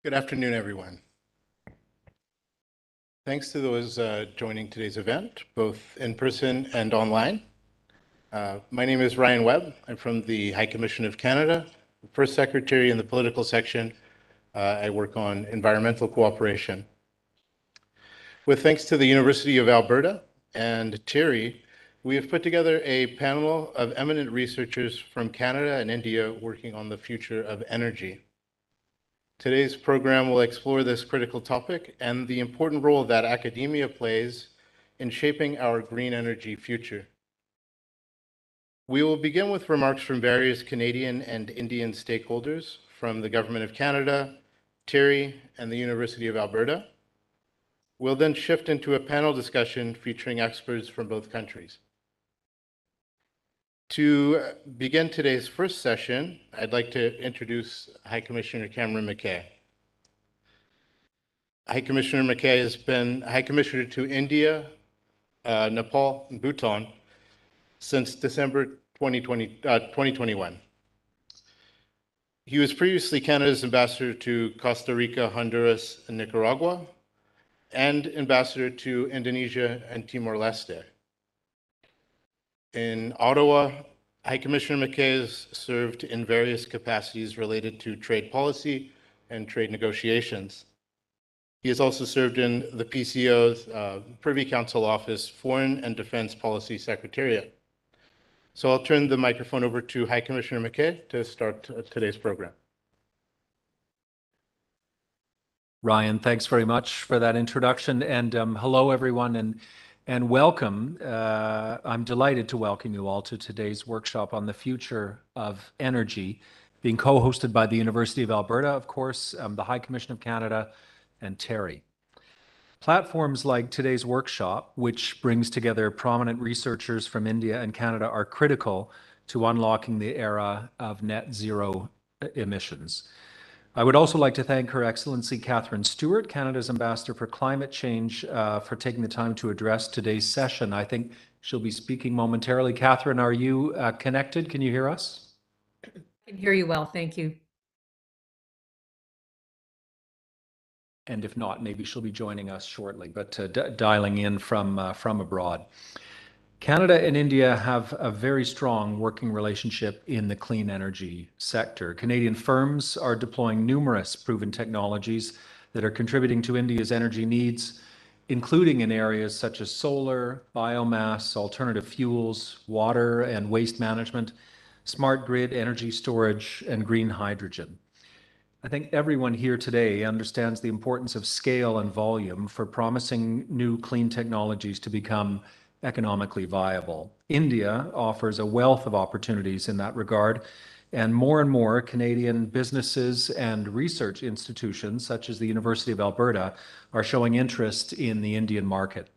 Good afternoon, everyone. Thanks to those joining today's event, both in person and online. My name is Ryan Webb. I'm from the High Commission of Canada, First Secretary in the political section. I work on environmental cooperation. With thanks to the University of Alberta and Terry, we have put together a panel of eminent researchers from Canada and India working on the future of energy. Today's program will explore this critical topic and the important role that academia plays in shaping our green energy future. We will begin with remarks from various Canadian and Indian stakeholders from the Government of Canada, Terry, and the University of Alberta. We'll then shift into a panel discussion featuring experts from both countries. To begin today's first session, I'd like to introduce High Commissioner Cameron McKay. High Commissioner McKay has been High Commissioner to India, Nepal, and Bhutan since December 2021. He was previously Canada's ambassador to Costa Rica, Honduras, and Nicaragua, and ambassador to Indonesia and Timor-Leste. In Ottawa, High Commissioner McKay has served in various capacities related to trade policy and trade negotiations. He has also served in the PCO's Privy Council Office Foreign and Defense Policy Secretariat. So I'll turn the microphone over to High Commissioner McKay to start today's program. Ryan, thanks very much for that introduction, and hello everyone, and welcome. I'm delighted to welcome you all to today's workshop on the future of energy, being co-hosted by the University of Alberta, of course, the High Commission of Canada, and Terry. Platforms like today's workshop, which brings together prominent researchers from India and Canada, are critical to unlocking the era of net zero emissions. I would also like to thank Her Excellency Catherine Stewart, Canada's Ambassador for Climate Change, for taking the time to address today's session. I think she'll be speaking momentarily. Catherine, are you connected? Can you hear us? I can hear you well, thank you. And if not, maybe she'll be joining us shortly, but dialing in from abroad. Canada and India have a very strong working relationship in the clean energy sector. Canadian firms are deploying numerous proven technologies that are contributing to India's energy needs, including in areas such as solar, biomass, alternative fuels, water and waste management, smart grid energy storage, and green hydrogen. I think everyone here today understands the importance of scale and volume for promising new clean technologies to become economically viable. India offers a wealth of opportunities in that regard, and more Canadian businesses and research institutions, such as the University of Alberta, are showing interest in the Indian market.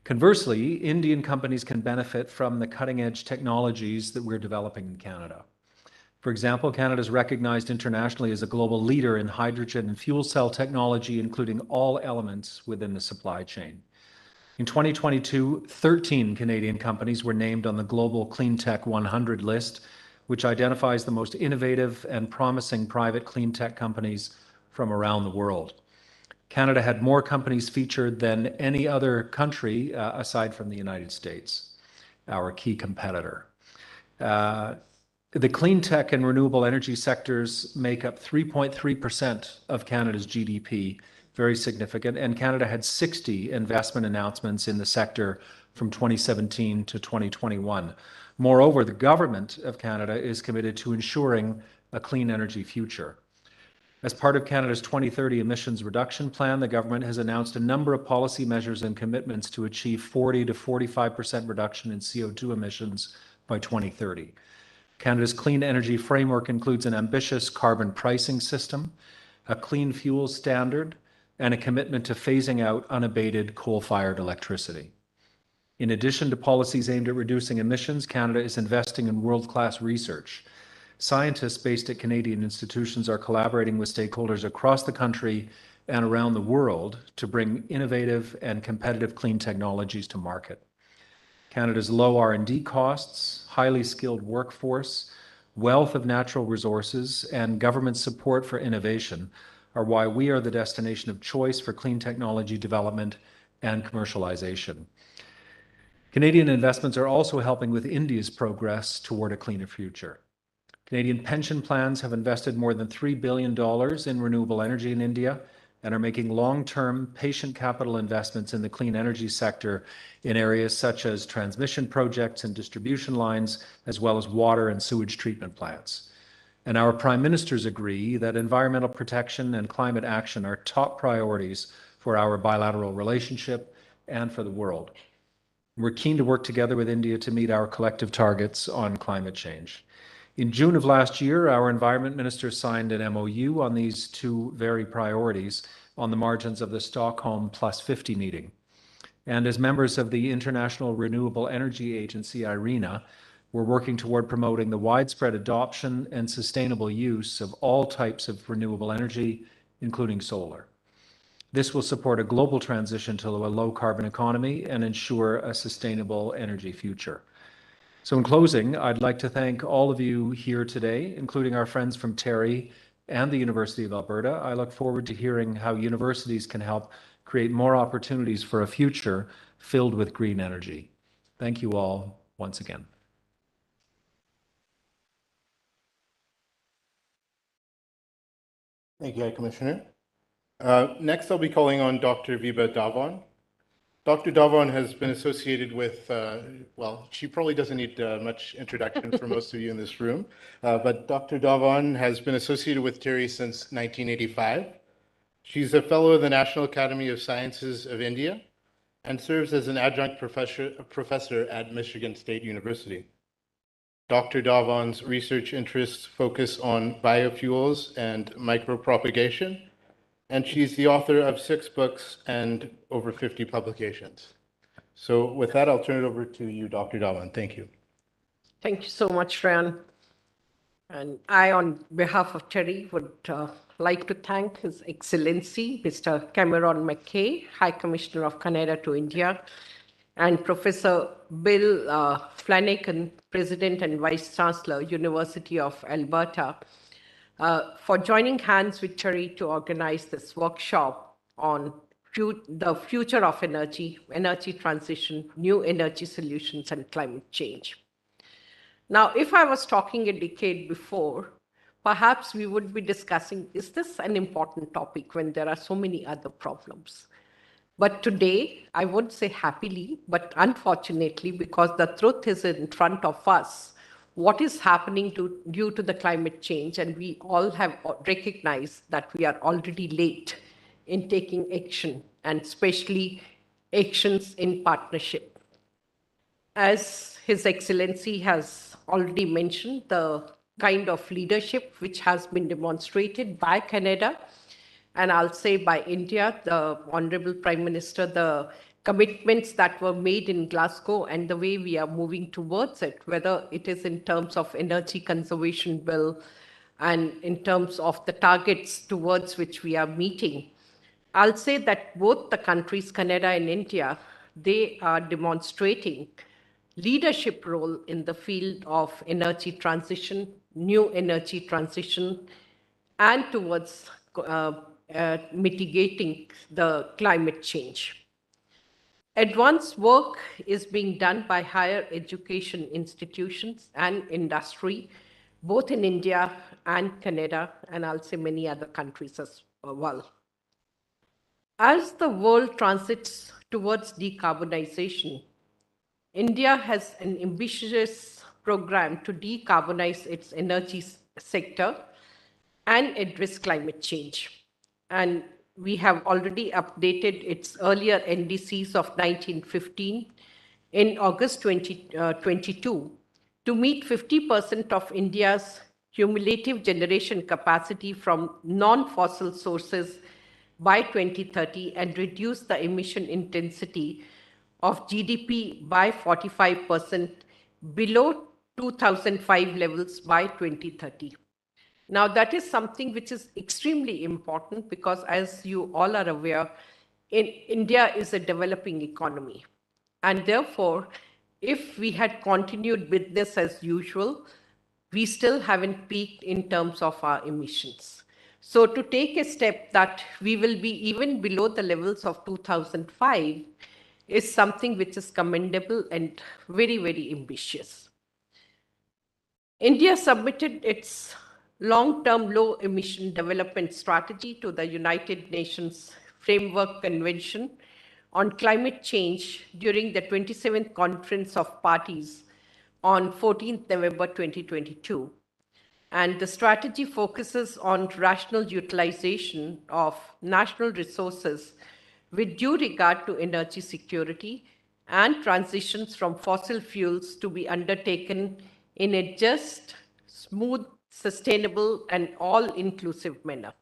Conversely, Indian companies can benefit from the cutting-edge technologies that we're developing in Canada. For example, Canada is recognized internationally as a global leader in hydrogen and fuel cell technology, including all elements within the supply chain. In 2022, 13 Canadian companies were named on the Global Clean Tech 100 list, which identifies the most innovative and promising private clean tech companies from around the world. Canada had more companies featured than any other country aside from the United States, our key competitor. The clean tech and renewable energy sectors make up 3.3% of Canada's GDP, very significant, and Canada had 60 investment announcements in the sector from 2017 to 2021. Moreover, the Government of Canada is committed to ensuring a clean energy future. As part of Canada's 2030 emissions reduction plan, the government has announced a number of policy measures and commitments to achieve 40 to 45% reduction in CO2 emissions by 2030. Canada's clean energy framework includes an ambitious carbon pricing system, a clean fuel standard, and a commitment to phasing out unabated coal-fired electricity. In addition to policies aimed at reducing emissions, Canada is investing in world-class research. Scientists based at Canadian institutions are collaborating with stakeholders across the country and around the world to bring innovative and competitive clean technologies to market. Canada's low R&D costs, highly skilled workforce, wealth of natural resources, and government support for innovation are why we are the destination of choice for clean technology development and commercialization. Canadian investments are also helping with India's progress toward a cleaner future. Canadian pension plans have invested more than $3 billion in renewable energy in India and are making long-term patient capital investments in the clean energy sector in areas such as transmission projects and distribution lines, as well as water and sewage treatment plants. And our prime ministers agree that environmental protection and climate action are top priorities for our bilateral relationship and for the world. We're keen to work together with India to meet our collective targets on climate change. In June of last year, our environment minister signed an MOU on these two very priorities on the margins of the Stockholm Plus 50 meeting. And as members of the International Renewable Energy Agency, IRENA, we're working toward promoting the widespread adoption and sustainable use of all types of renewable energy, including solar. This will support a global transition to a low-carbon economy and ensure a sustainable energy future. So in closing, I'd like to thank all of you here today, including our friends from Terry and the University of Alberta. I look forward to hearing how universities can help create more opportunities for a future filled with green energy. Thank you all once again. Thank you, High Commissioner. Next, I'll be calling on Dr. Viba Davon. Dr. Davon has been associated with, well, she probably doesn't need much introduction for most of you in this room, but Dr. Davon has been associated with Terry since 1985. She's a fellow of the National Academy of Sciences of India and serves as an adjunct professor at Michigan State University. Dr. Davon's research interests focus on biofuels and micropropagation, and she's the author of 6 books and over 50 publications. So with that, I'll turn it over to you, Dr. Davon. Thank you. Thank you so much, Ryan. And I, on behalf of Terry, would like to thank His Excellency, Mr. Cameron MacKay, High Commissioner of Canada to India, and Professor Bill Flanagan, President and Vice Chancellor, University of Alberta, for joining hands with Terry to organize this workshop on the future of energy, energy transition, new energy solutions, and climate change. Now, if I was talking a decade before, perhaps we would be discussing, is this an important topic when there are so many other problems? But today, I would say happily, but unfortunately, because the truth is in front of us, what is happening due to the climate change, and we all have recognized that we are already late in taking action, and especially actions in partnership. As His Excellency has already mentioned, the kind of leadership which has been demonstrated by Canada, and I'll say by India, the Honorable Prime Minister, the commitments that were made in Glasgow and the way we are moving towards it, whether it is in terms of energy conservation bill and in terms of the targets towards which we are meeting, I'll say that both the countries, Canada and India, they are demonstrating leadership role in the field of energy transition, new energy transition, and towards mitigating the climate change. Advanced work is being done by higher education institutions and industry, both in India and Canada, and I'll say many other countries as well. As the world transits towards decarbonization, India has an ambitious program to decarbonize its energy sector and address climate change. And we have already updated its earlier NDCs of 1915 in August 2022 to meet 50% of India's cumulative generation capacity from non-fossil sources by 2030 and reduce the emission intensity of GDP by 45% below 2005 levels by 2030. Now, that is something which is extremely important because, as you all are aware, India is a developing economy. And therefore, if we had continued with this as usual, we still haven't peaked in terms of our emissions. So to take a step that we will be even below the levels of 2005 is something which is commendable and very, very ambitious. India submitted its long-term low-emission development strategy to the United Nations Framework Convention on Climate Change during the 27th Conference of Parties on 14th November 2022. And the strategy focuses on rational utilization of national resources with due regard to energy security and transitions from fossil fuels to be undertaken in a just, smooth, sustainable, and all-inclusive manner.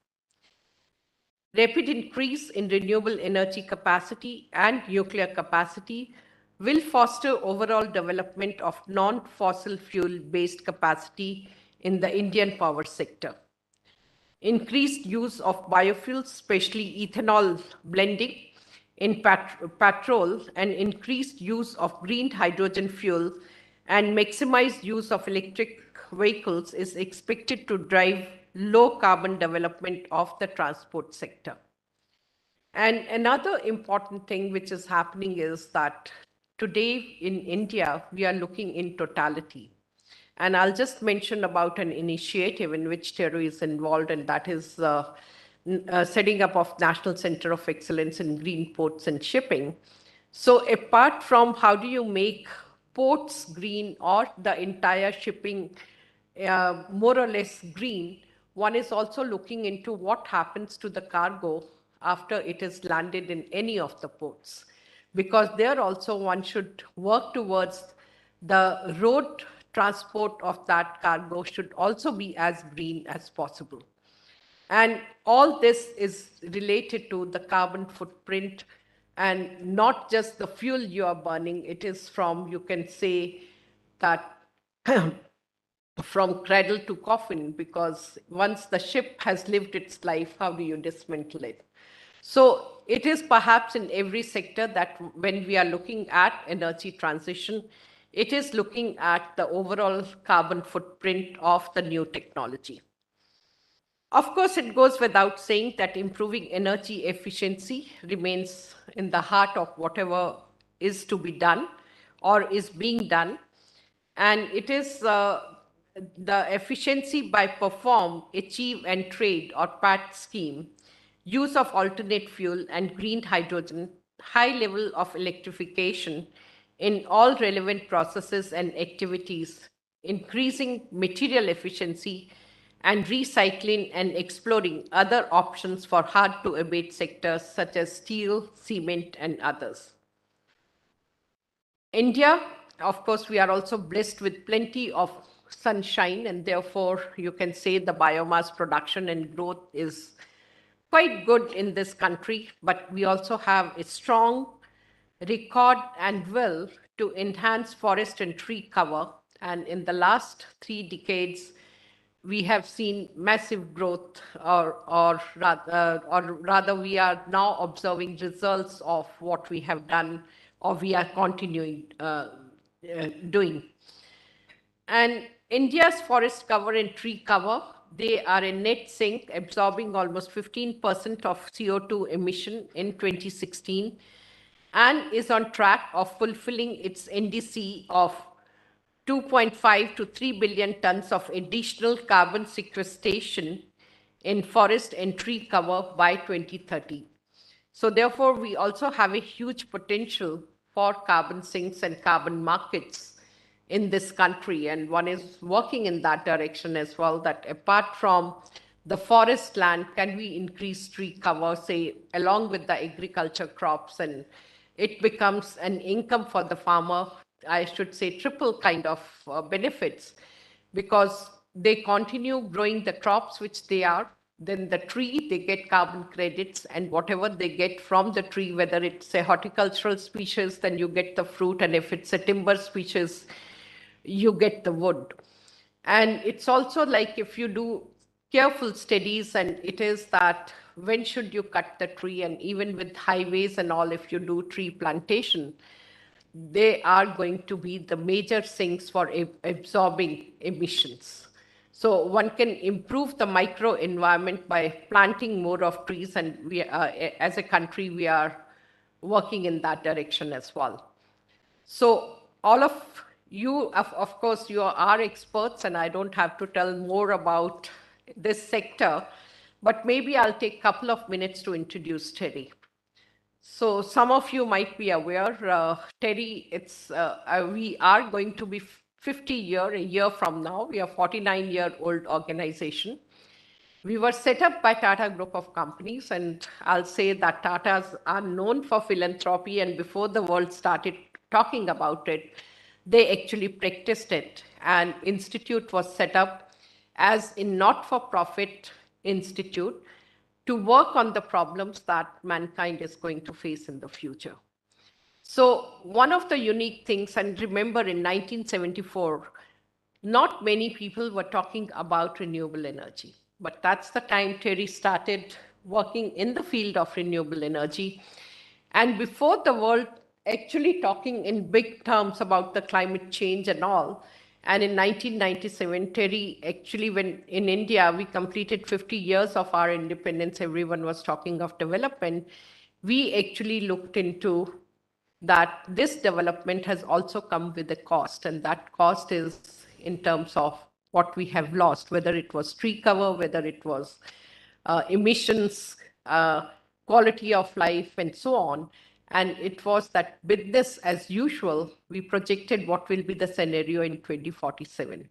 Rapid increase in renewable energy capacity and nuclear capacity will foster overall development of non-fossil fuel-based capacity in the Indian power sector. Increased use of biofuels, especially ethanol blending in petrol, and increased use of green hydrogen fuel and maximized use of electric vehicles is expected to drive low carbon development of the transport sector. And another important thing which is happening is that today in India, we are looking in totality. And I'll just mention about an initiative in which TERU is involved, and that is setting up of National Center of Excellence in Green Ports and Shipping. So apart from how do you make ports green or the entire shipping more or less green, one is also looking into what happens to the cargo after it is landed in any of the ports. Because there also one should work towards the road transport of that cargo should also be as green as possible. And all this is related to the carbon footprint and not just the fuel you are burning. It is from, you can say that from cradle to coffin, because once the ship has lived its life, how do you dismantle it? So it is perhaps in every sector that when we are looking at energy transition, it is looking at the overall carbon footprint of the new technology. Of course, it goes without saying that improving energy efficiency remains in the heart of whatever is to be done or is being done. And it is the efficiency by perform, achieve, and trade or PAT scheme, use of alternate fuel and green hydrogen, high level of electrification in all relevant processes and activities, increasing material efficiency, and recycling and exploring other options for hard-to-abate sectors such as steel, cement, and others. India, of course, we are also blessed with plenty of sunshine, and therefore you can say the biomass production and growth is quite good in this country, but we also have a strong record and will to enhance forest and tree cover. And in the last 3 decades, we have seen massive growth, or rather we are now observing results of what we have done or we are continuing doing. And India's forest cover and tree cover, they are a net sink, absorbing almost 15% of CO2 emission in 2016 and is on track of fulfilling its NDC of 2.5 to 3 billion tons of additional carbon sequestration in forest and tree cover by 2030. So therefore, we also have a huge potential for carbon sinks and carbon markets in this country. And one is working in that direction as well, that apart from the forest land, can we increase tree cover, say, along with the agriculture crops, and it becomes an income for the farmer, I should say triple kind of benefits, because they continue growing the crops which they are, then the tree, they get carbon credits, and whatever they get from the tree, whether it's a horticultural species, then you get the fruit, and if it's a timber species, you get the wood. And it's also like if you do careful studies, and it is that when should you cut the tree, and even with highways and all, if you do tree plantation, they are going to be the major sinks for absorbing emissions. So one can improve the micro environment by planting more of trees, and we, as a country, we are working in that direction as well. So all of you, of course, you are experts, and I don't have to tell more about this sector, but maybe I'll take a couple of minutes to introduce Terry. So some of you might be aware, Terry, we are going to be 50-year a year from now. We are a 49-year-old organization. We were set up by Tata Group of Companies, and I'll say that Tatas are known for philanthropy, and before the world started talking about it, they actually practiced it. An institute was set up as a not-for-profit institute to work on the problems that mankind is going to face in the future. So one of the unique things, and remember in 1974, not many people were talking about renewable energy, but that's the time Terry started working in the field of renewable energy. And before the world actually talking in big terms about the climate change and all, and in 1997, Terry actually, when in India, we completed 50 years of our independence, everyone was talking of development. We actually looked into that this development has also come with a cost, and that cost is in terms of what we have lost, whether it was tree cover, whether it was emissions, quality of life, and so on. And it was that business as usual, we projected what will be the scenario in 2047.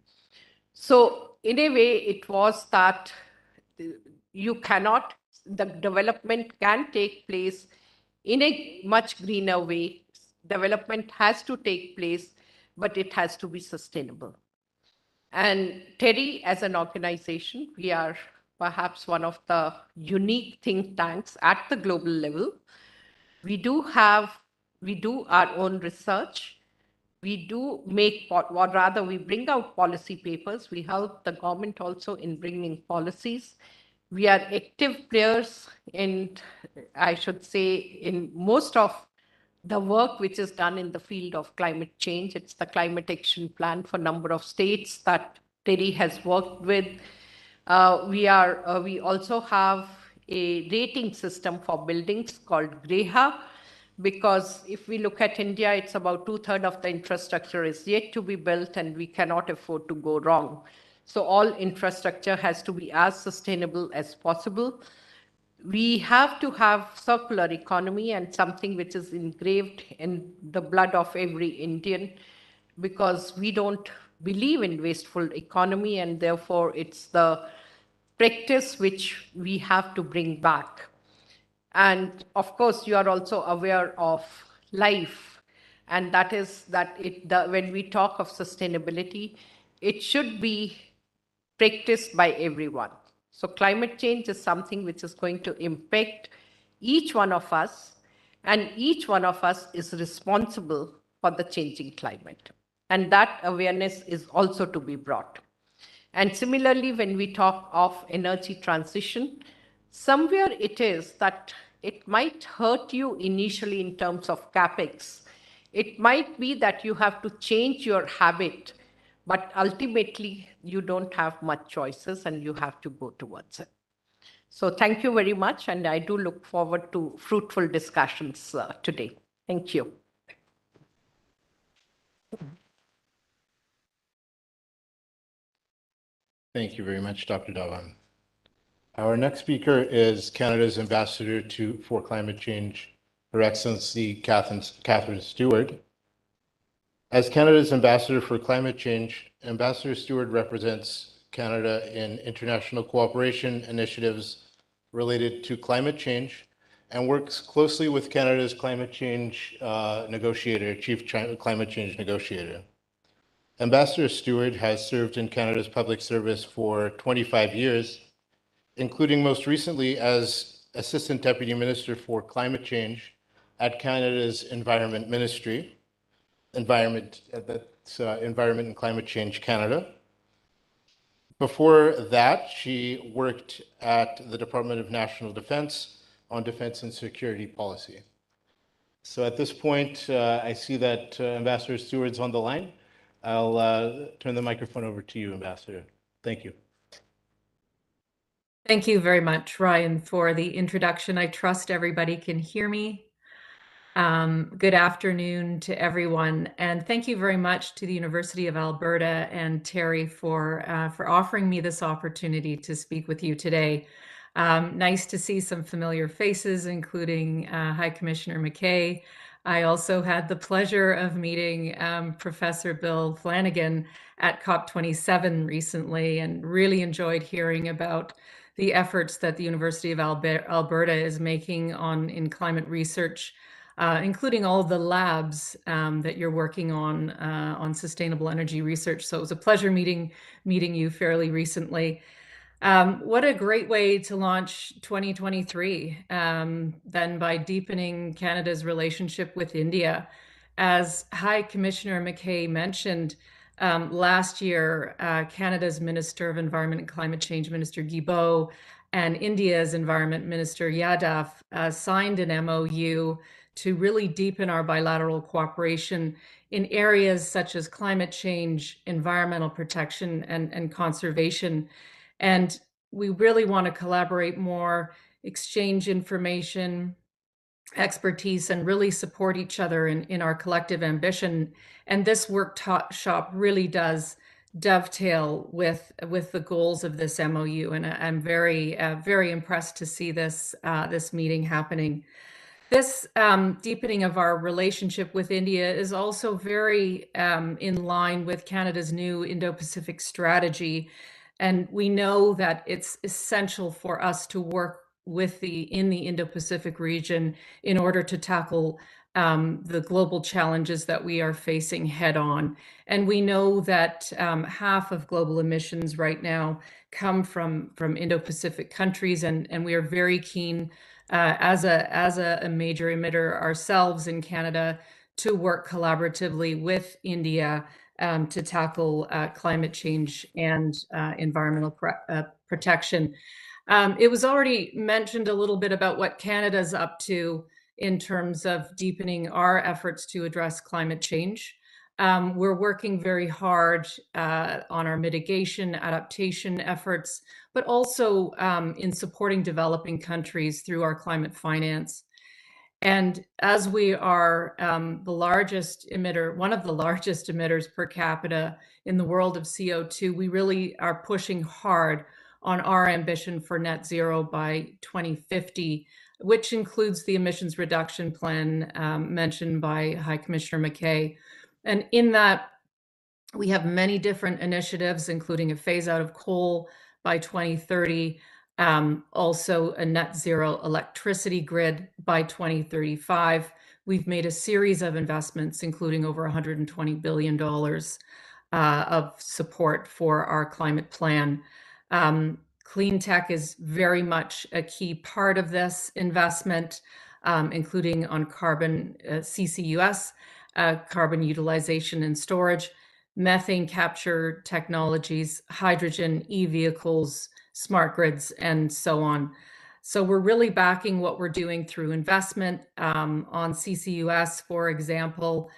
So in a way, it was that you cannot, the development can take place in a much greener way. Development has to take place, but it has to be sustainable. And Terry, as an organization, we are perhaps one of the unique think tanks at the global level. We do our own research. We do make, or rather we bring out policy papers. We help the government also in bringing policies. We are active players in, I should say, in most of the work which is done in the field of climate change. It's the climate action plan for a number of states that Terry has worked with. We also have a rating system for buildings called GREHA, because if we look at India, it's about 2/3 of the infrastructure is yet to be built, and we cannot afford to go wrong. So all infrastructure has to be as sustainable as possible. We have to have circular economy, and something which is engraved in the blood of every Indian, because we don't believe in wasteful economy, and therefore it's the practice which we have to bring back. And of course, you are also aware of life, and that is that when we talk of sustainability, it should be practiced by everyone. So climate change is something which is going to impact each one of us, and each one of us is responsible for the changing climate. And that awareness is also to be brought. And similarly, when we talk of energy transition, somewhere it is that it might hurt you initially in terms of capex. It might be that you have to change your habit, but ultimately you don't have much choices and you have to go towards it. So thank you very much, and I do look forward to fruitful discussions today. Thank you. Thank you very much, Dr. Dhawan. Our next speaker is Canada's Ambassador for Climate Change, Her Excellency Catherine Stewart. As Canada's Ambassador for Climate Change, Ambassador Stewart represents Canada in international cooperation initiatives related to climate change and works closely with Canada's climate change negotiator, Chief Climate Change Negotiator. Ambassador Stewart has served in Canada's public service for 25 years, including most recently as Assistant Deputy Minister for Climate Change at Canada's Environment Ministry, Environment and Climate Change Canada. Before that, she worked at the Department of National Defence on defense and security policy. So at this point, I see that Ambassador Stewart's on the line. I'll turn the microphone over to you, Ambassador. Thank you. Thank you very much, Ryan, for the introduction. I trust everybody can hear me. Good afternoon to everyone, and thank you very much to the University of Alberta and Terry for offering me this opportunity to speak with you today. Nice to see some familiar faces, including High Commissioner McKay. I also had the pleasure of meeting Professor Bill Flanagan at COP27 recently, and really enjoyed hearing about the efforts that the University of Alberta is making in climate research, including all the labs that you're working on sustainable energy research. So it was a pleasure meeting you fairly recently. What a great way to launch 2023, then by deepening Canada's relationship with India. As High Commissioner McKay mentioned, last year, Canada's Minister of Environment and Climate Change, Minister Guilbeault, and India's Environment Minister Yadav signed an MOU to really deepen our bilateral cooperation in areas such as climate change, environmental protection, and conservation. And we really want to collaborate more, exchange information, expertise, and really support each other in our collective ambition. And this workshop really does dovetail with the goals of this MOU. And I'm very, very impressed to see this meeting happening. This deepening of our relationship with India is also very in line with Canada's new Indo-Pacific strategy. And we know that it's essential for us to work in the Indo-Pacific region in order to tackle the global challenges that we are facing head on. And we know that half of global emissions right now come from Indo-Pacific countries, and we are very keen as a major emitter ourselves in Canada to work collaboratively with India to tackle climate change and environmental protection. It was already mentioned a little bit about what Canada's up to in terms of deepening our efforts to address climate change. We're working very hard on our mitigation, adaptation efforts, but also in supporting developing countries through our climate finance. And as we are the largest emitter, one of the largest emitters per capita in the world of CO2, we really are pushing hard on our ambition for net zero by 2050, which includes the emissions reduction plan mentioned by High Commissioner McKay. And in that, we have many different initiatives, including a phase out of coal by 2030, also a net zero electricity grid by 2035. We've made a series of investments, including over $120 billion of support for our climate plan. Clean tech is very much a key part of this investment, including on carbon CCUS, carbon utilization and storage, methane capture technologies, hydrogen, e-vehicles, smart grids, and so on. So we're really backing what we're doing through investment. On CCUS, for example,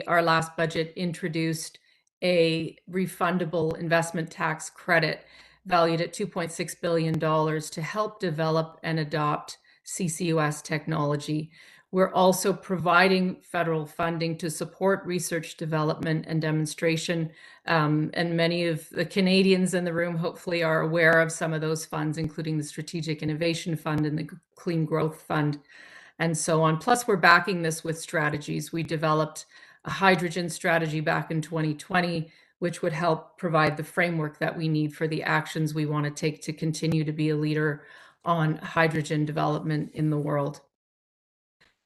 our last budget introduced a refundable investment tax credit valued at $2.6 billion to help develop and adopt CCUS technology. We're also providing federal funding to support research, development, and demonstration. And many of the Canadians in the room hopefully are aware of some of those funds, including the Strategic Innovation Fund and the Clean Growth Fund, and so on. Plus, we're backing this with strategies. We developed a hydrogen strategy back in 2020, which would help provide the framework that we need for the actions we want to take to continue to be a leader on hydrogen development in the world.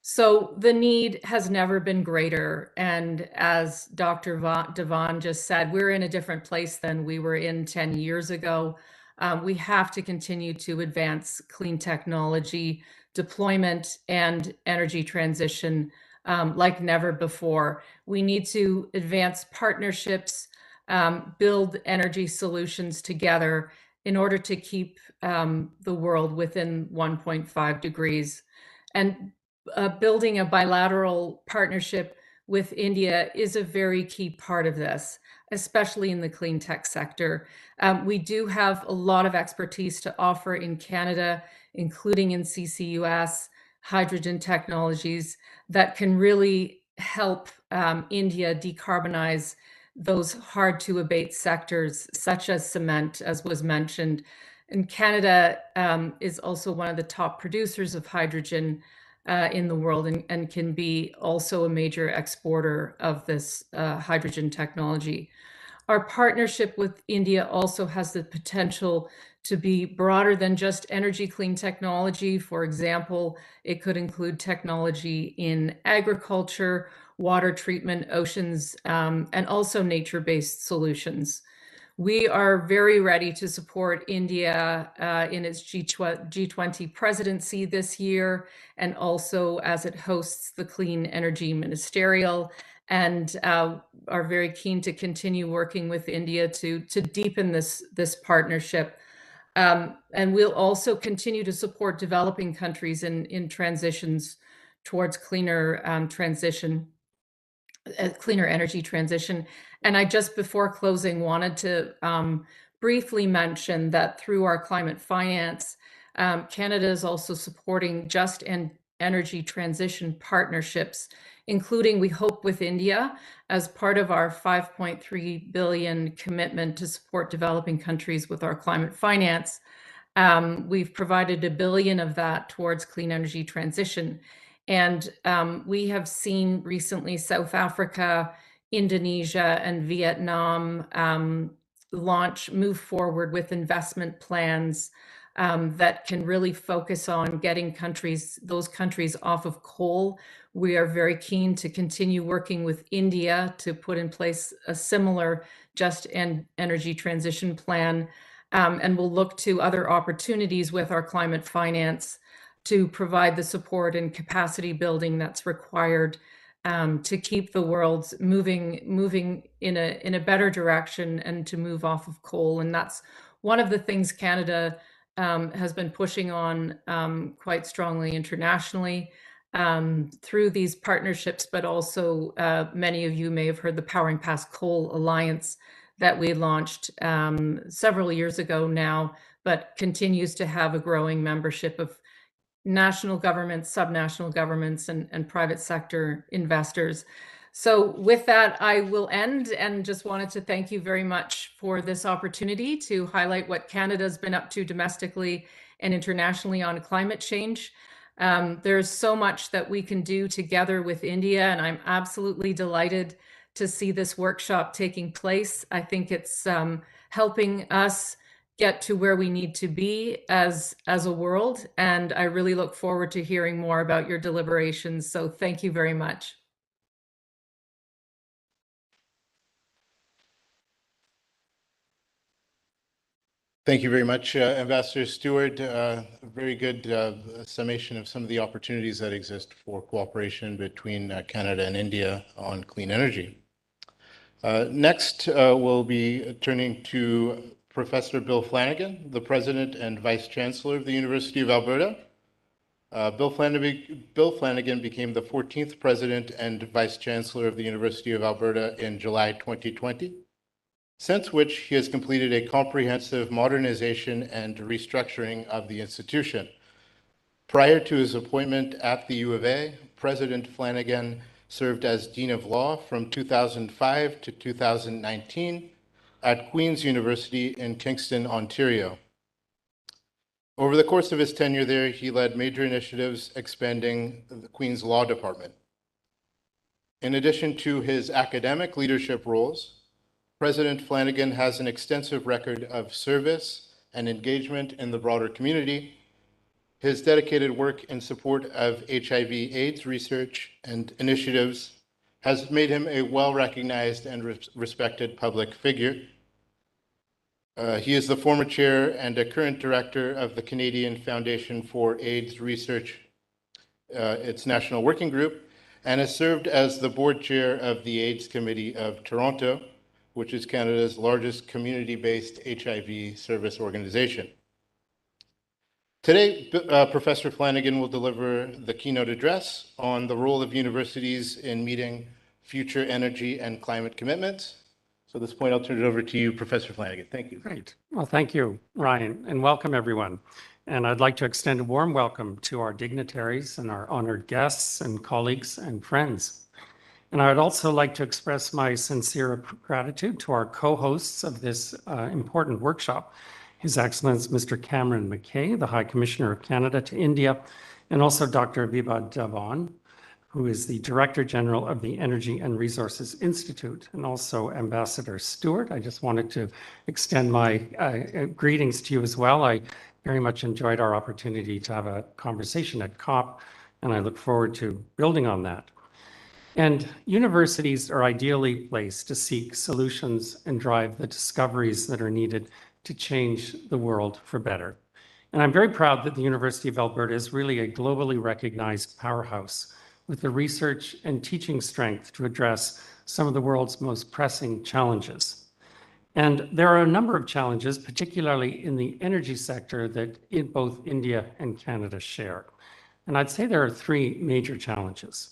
So the need has never been greater. And as Dr. Devan just said, we're in a different place than we were in 10 years ago. We have to continue to advance clean technology deployment and energy transition like never before. We need to advance partnerships, build energy solutions together in order to keep the world within 1.5 degrees. And building a bilateral partnership with India is a very key part of this, especially in the clean tech sector. We do have a lot of expertise to offer in Canada, including in CCUS, hydrogen technologies that can really help India decarbonize those hard to abate sectors, such as cement, as was mentioned. And Canada is also one of the top producers of hydrogen in the world, and can be also a major exporter of this hydrogen technology. Our partnership with India also has the potential to be broader than just energy clean technology. For example, it could include technology in agriculture, water treatment, oceans, and also nature-based solutions. We are very ready to support India in its G20 presidency this year, and also as it hosts the Clean Energy Ministerial, and are very keen to continue working with India to deepen this partnership. And we'll also continue to support developing countries in transitions towards cleaner energy transition. And I just before closing wanted to briefly mention that through our climate finance, Canada is also supporting just energy transition partnerships, including, we hope, with India as part of our 5.3 billion commitment to support developing countries with our climate finance. We've provided $1 billion of that towards clean energy transition. And we have seen recently South Africa, Indonesia, and Vietnam move forward with investment plans that can really focus on getting those countries off of coal. We are very keen to continue working with India to put in place a similar just energy transition plan. And we'll look to other opportunities with our climate finance to provide the support and capacity building that's required to keep the world moving in a better direction and to move off of coal. And that's one of the things Canada has been pushing on quite strongly internationally through these partnerships, but also many of you may have heard the Powering Past Coal Alliance that we launched several years ago now, but continues to have a growing membership of national governments, subnational governments, and private sector investors. So with that, I will end and just wanted to thank you very much for this opportunity to highlight what Canada's been up to domestically and internationally on climate change. There's so much that we can do together with India, and I'm absolutely delighted to see this workshop taking place. I think it's helping us get to where we need to be as a world, and I really look forward to hearing more about your deliberations. So thank you very much. Thank you very much, Ambassador Stewart. A very good summation of some of the opportunities that exist for cooperation between Canada and India on clean energy. Next, we'll be turning to Professor Bill Flanagan, the President and Vice Chancellor of the University of Alberta. Bill Flanagan became the 14th President and Vice Chancellor of the University of Alberta in July 2020, since which he has completed a comprehensive modernization and restructuring of the institution. Prior to his appointment at the U of A, President Flanagan served as Dean of Law from 2005 to 2019 at Queen's University in Kingston, Ontario. Over the course of his tenure there, he led major initiatives expanding the Queen's Law Department. In addition to his academic leadership roles, President Flanagan has an extensive record of service and engagement in the broader community. His dedicated work in support of HIV/AIDS research and initiatives has made him a well-recognized and respected public figure. He is the former chair and a current director of the Canadian Foundation for AIDS Research, its national working group, and has served as the board chair of the AIDS Committee of Toronto, which is Canada's largest community-based HIV service organization. Today, Professor Flanagan will deliver the keynote address on the role of universities in meeting future energy and climate commitments. So at this point, I'll turn it over to you, Professor Flanagan. Thank you. Great. Well, thank you, Ryan, and welcome everyone. And I'd like to extend a warm welcome to our dignitaries and our honored guests and colleagues and friends. And I would also like to express my sincere gratitude to our co-hosts of this important workshop, His Excellence Mr. Cameron McKay, the High Commissioner of Canada to India, and also Dr. Vibha Dhawan, who is the Director General of the Energy and Resources Institute, and also Ambassador Stewart. I just wanted to extend my greetings to you as well. I very much enjoyed our opportunity to have a conversation at COP, and I look forward to building on that. And universities are ideally placed to seek solutions and drive the discoveries that are needed to change the world for better. And I'm very proud that the University of Alberta is really a globally recognized powerhouse with the research and teaching strength to address some of the world's most pressing challenges. And there are a number of challenges, particularly in the energy sector, that both India and Canada share. And I'd say there are three major challenges.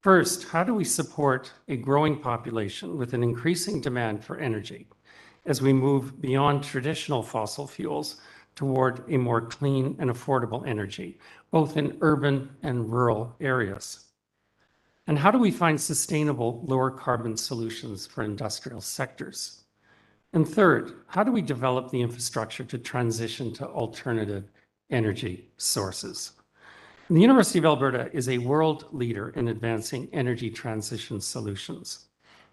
First, how do we support a growing population with an increasing demand for energy as we move beyond traditional fossil fuels toward a more clean and affordable energy, both in urban and rural areas? And how do we find sustainable lower carbon solutions for industrial sectors? And third, how do we develop the infrastructure to transition to alternative energy sources? And the University of Alberta is a world leader in advancing energy transition solutions.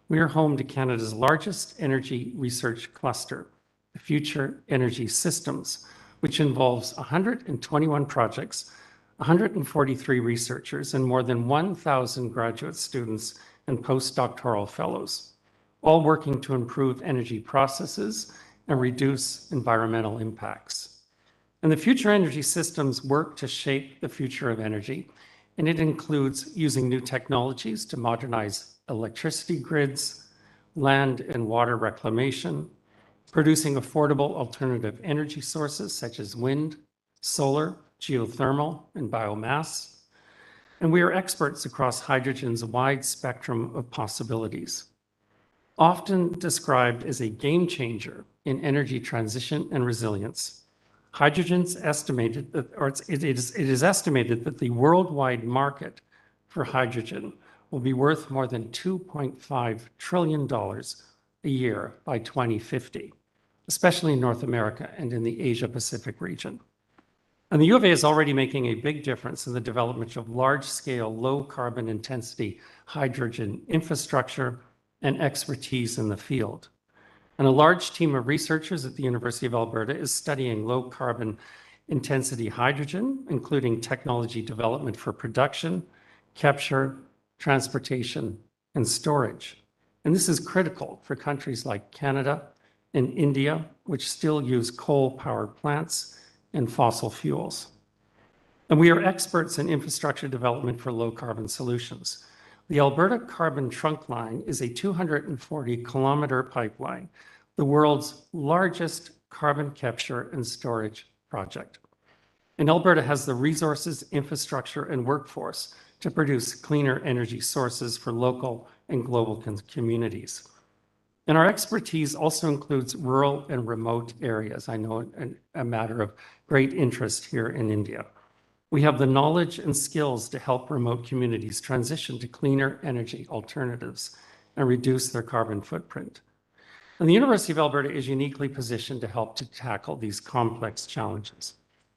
We are home to Canada's largest energy research cluster, the Future Energy Systems, which involves 121 projects, 143 researchers, and more than 1,000 graduate students and postdoctoral fellows, all working to improve energy processes and reduce environmental impacts. And the Future Energy Systems work to shape the future of energy, and it includes using new technologies to modernize electricity grids, land and water reclamation, producing affordable alternative energy sources such as wind, solar, geothermal, and biomass. And we are experts across hydrogen's wide spectrum of possibilities. Often described as a game changer in energy transition and resilience, hydrogen's estimated that, or it is estimated that the worldwide market for hydrogen will be worth more than $2.5 trillion a year by 2050. Especially in North America and in the Asia-Pacific region. And the U of A is already making a big difference in the development of large-scale, low-carbon intensity hydrogen infrastructure and expertise in the field. And a large team of researchers at the University of Alberta is studying low-carbon intensity hydrogen, including technology development for production, capture, transportation, and storage. And this is critical for countries like Canada and India, which still use coal power plants and fossil fuels. And we are experts in infrastructure development for low carbon solutions. The Alberta Carbon Trunk Line is a 240-kilometer pipeline, the world's largest carbon capture and storage project. And Alberta has the resources, infrastructure, and workforce to produce cleaner energy sources for local and global communities. And our expertise also includes rural and remote areas. I know a matter of great interest here in India. We have the knowledge and skills to help remote communities transition to cleaner energy alternatives and reduce their carbon footprint. And the University of Alberta is uniquely positioned to help to tackle these complex challenges.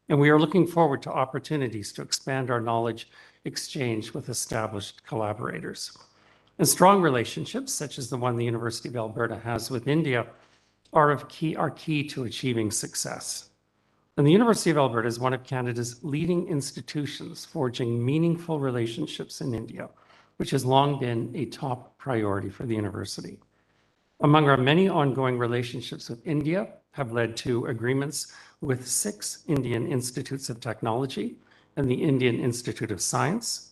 And we are looking forward to opportunities to expand our knowledge exchange with established collaborators. And strong relationships, such as the one the University of Alberta has with India, are key to achieving success. And the University of Alberta is one of Canada's leading institutions forging meaningful relationships in India, which has long been a top priority for the university. Among our many ongoing relationships with India have led to agreements with 6 Indian Institutes of Technology and the Indian Institute of Science,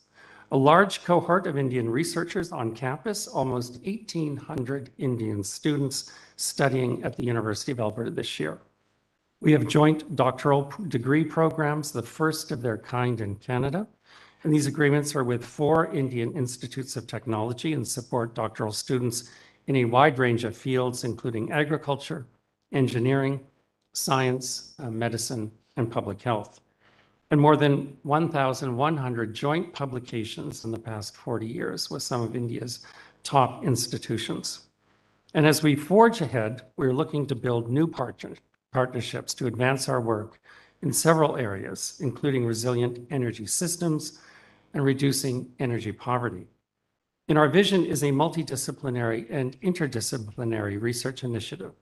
a large cohort of Indian researchers on campus, almost 1,800 Indian students studying at the University of Alberta this year. We have joint doctoral degree programs, the first of their kind in Canada, And these agreements are with 4 Indian institutes of technology and support doctoral students in a wide range of fields, including agriculture, engineering, science, medicine, and public health. And more than 1,100 joint publications in the past 40 years with some of India's top institutions. And as we forge ahead, we're looking to build new partnerships to advance our work in several areas, including resilient energy systems and reducing energy poverty. And our vision is a multidisciplinary and interdisciplinary research initiative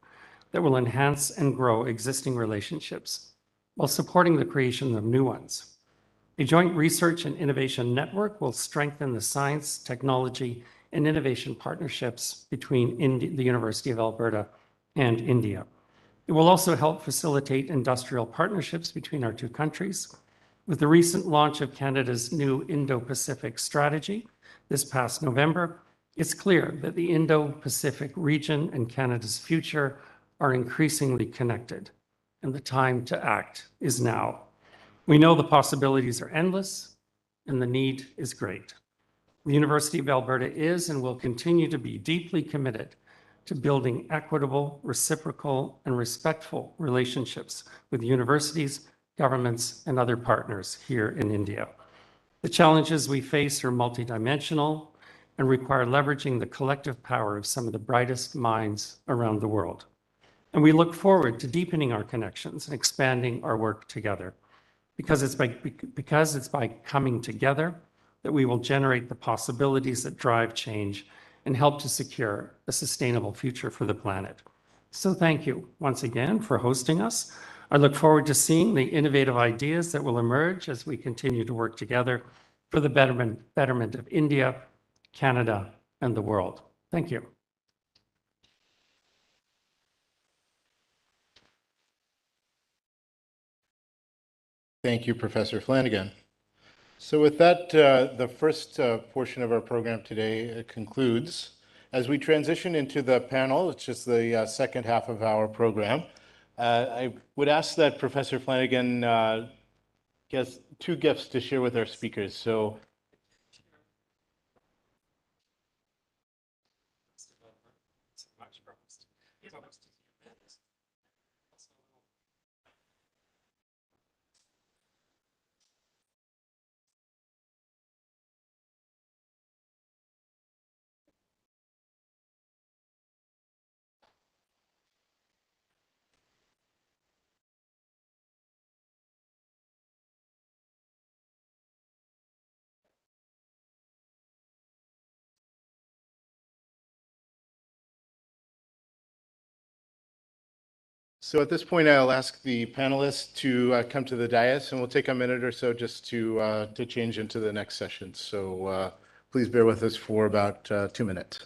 that will enhance and grow existing relationships while supporting the creation of new ones. A joint research and innovation network will strengthen the science, technology, and innovation partnerships between the University of Alberta and India. It will also help facilitate industrial partnerships between our 2 countries. With the recent launch of Canada's new Indo-Pacific strategy this past November, it's clear that the Indo-Pacific region and Canada's future are increasingly connected, and the time to act is now. We know the possibilities are endless, and the need is great. The University of Alberta is and will continue to be deeply committed to building equitable, reciprocal, and respectful relationships with universities, governments, and other partners here in India. The challenges we face are multidimensional and require leveraging the collective power of some of the brightest minds around the world. And we look forward to deepening our connections and expanding our work together, because it's by coming together that we will generate the possibilities that drive change and help to secure a sustainable future for the planet. So thank you once again for hosting us. I look forward to seeing the innovative ideas that will emerge as we continue to work together for the betterment of India, Canada, and the world. Thank you. Thank you, Professor Flanagan. So with that, the first portion of our program today concludes. As we transition into the panel, which is the second half of our program, I would ask that Professor Flanagan gets 2 gifts to share with our speakers. So So at this point, I'll ask the panelists to come to the dais, and we'll take a minute or so just to change into the next session. So please bear with us for about 2 minutes.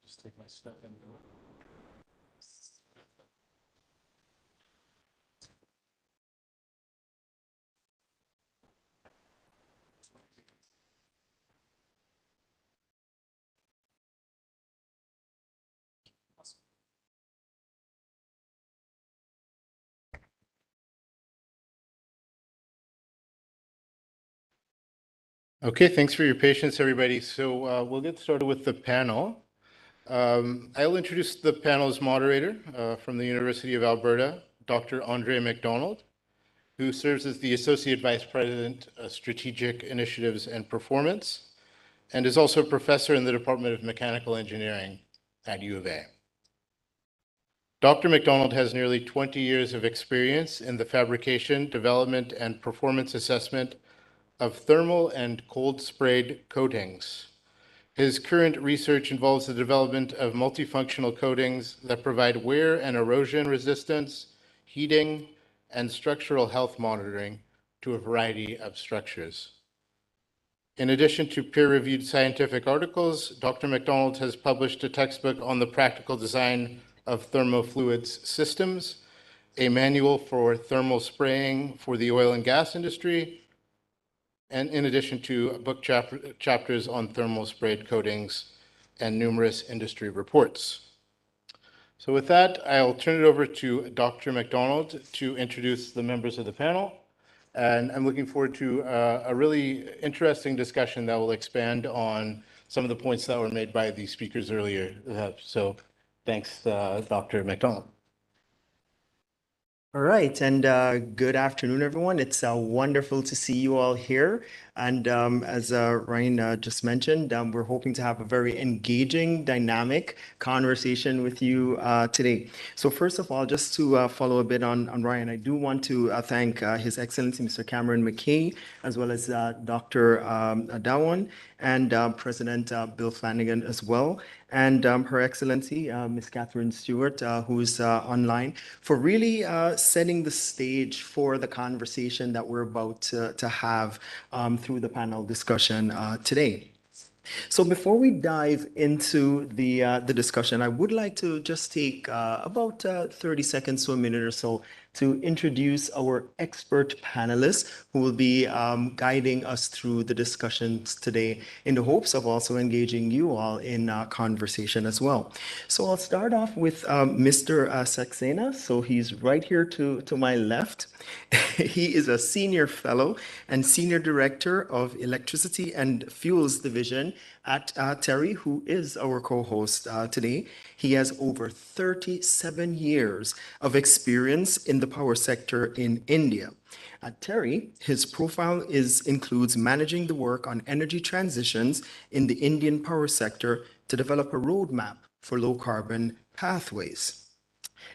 Just take my stuff and go. Okay, thanks for your patience, everybody. So we'll get started with the panel. I'll introduce the panel's moderator from the University of Alberta, Dr. Andre MacDonald, who serves as the Associate Vice President of Strategic Initiatives and Performance, and is also a professor in the Department of Mechanical Engineering at U of A. Dr. MacDonald has nearly 20 years of experience in the fabrication, development, and performance assessment of thermal and cold sprayed coatings. His current research involves the development of multifunctional coatings that provide wear and erosion resistance, heating, and structural health monitoring to a variety of structures. In addition to peer-reviewed scientific articles, Dr. MacDonald has published a textbook on the practical design of thermofluids systems, a manual for thermal spraying for the oil and gas industry, and in addition to book chapters on thermal sprayed coatings and numerous industry reports. So with that, I'll turn it over to Dr. MacDonald to introduce the members of the panel. And I'm looking forward to a really interesting discussion that will expand on some of the points that were made by the speakers earlier. So thanks, Dr. MacDonald. All right, and good afternoon, everyone. It's wonderful to see you all here. And as Ryan just mentioned, we're hoping to have a very engaging, dynamic conversation with you today. So first of all, just to follow a bit on Ryan, I do want to thank His Excellency, Mr. Cameron McKay, as well as Dr. Dawan and President Bill Flanagan as well, and Her Excellency, Ms. Catherine Stewart, who's online, for really setting the stage for the conversation that we're about to have through the panel discussion today. So before we dive into the discussion, I would like to just take about 30 seconds to a minute or so to introduce our expert panelists who will be guiding us through the discussions today in the hopes of also engaging you all in conversation as well. So I'll start off with Mr. Saxena. So he's right here to my left. He is a senior fellow and senior director of Electricity and Fuels Division at Terry, who is our co-host today. He has over 37 years of experience in the power sector in India. At Terry, his profile includes managing the work on energy transitions in the Indian power sector to develop a roadmap for low carbon pathways.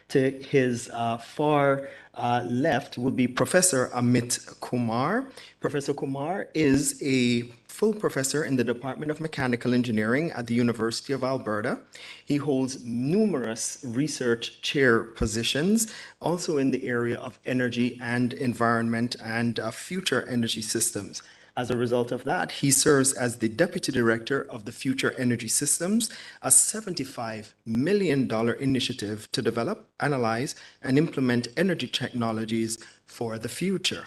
To his far left will be Professor Amit Kumar. Professor Kumar is a full professor in the Department of Mechanical Engineering at the University of Alberta. He holds numerous research chair positions, also in the area of energy and environment and future energy systems. As a result of that, he serves as the Deputy Director of the Future Energy Systems, a $75 million initiative to develop, analyze, and implement energy technologies for the future.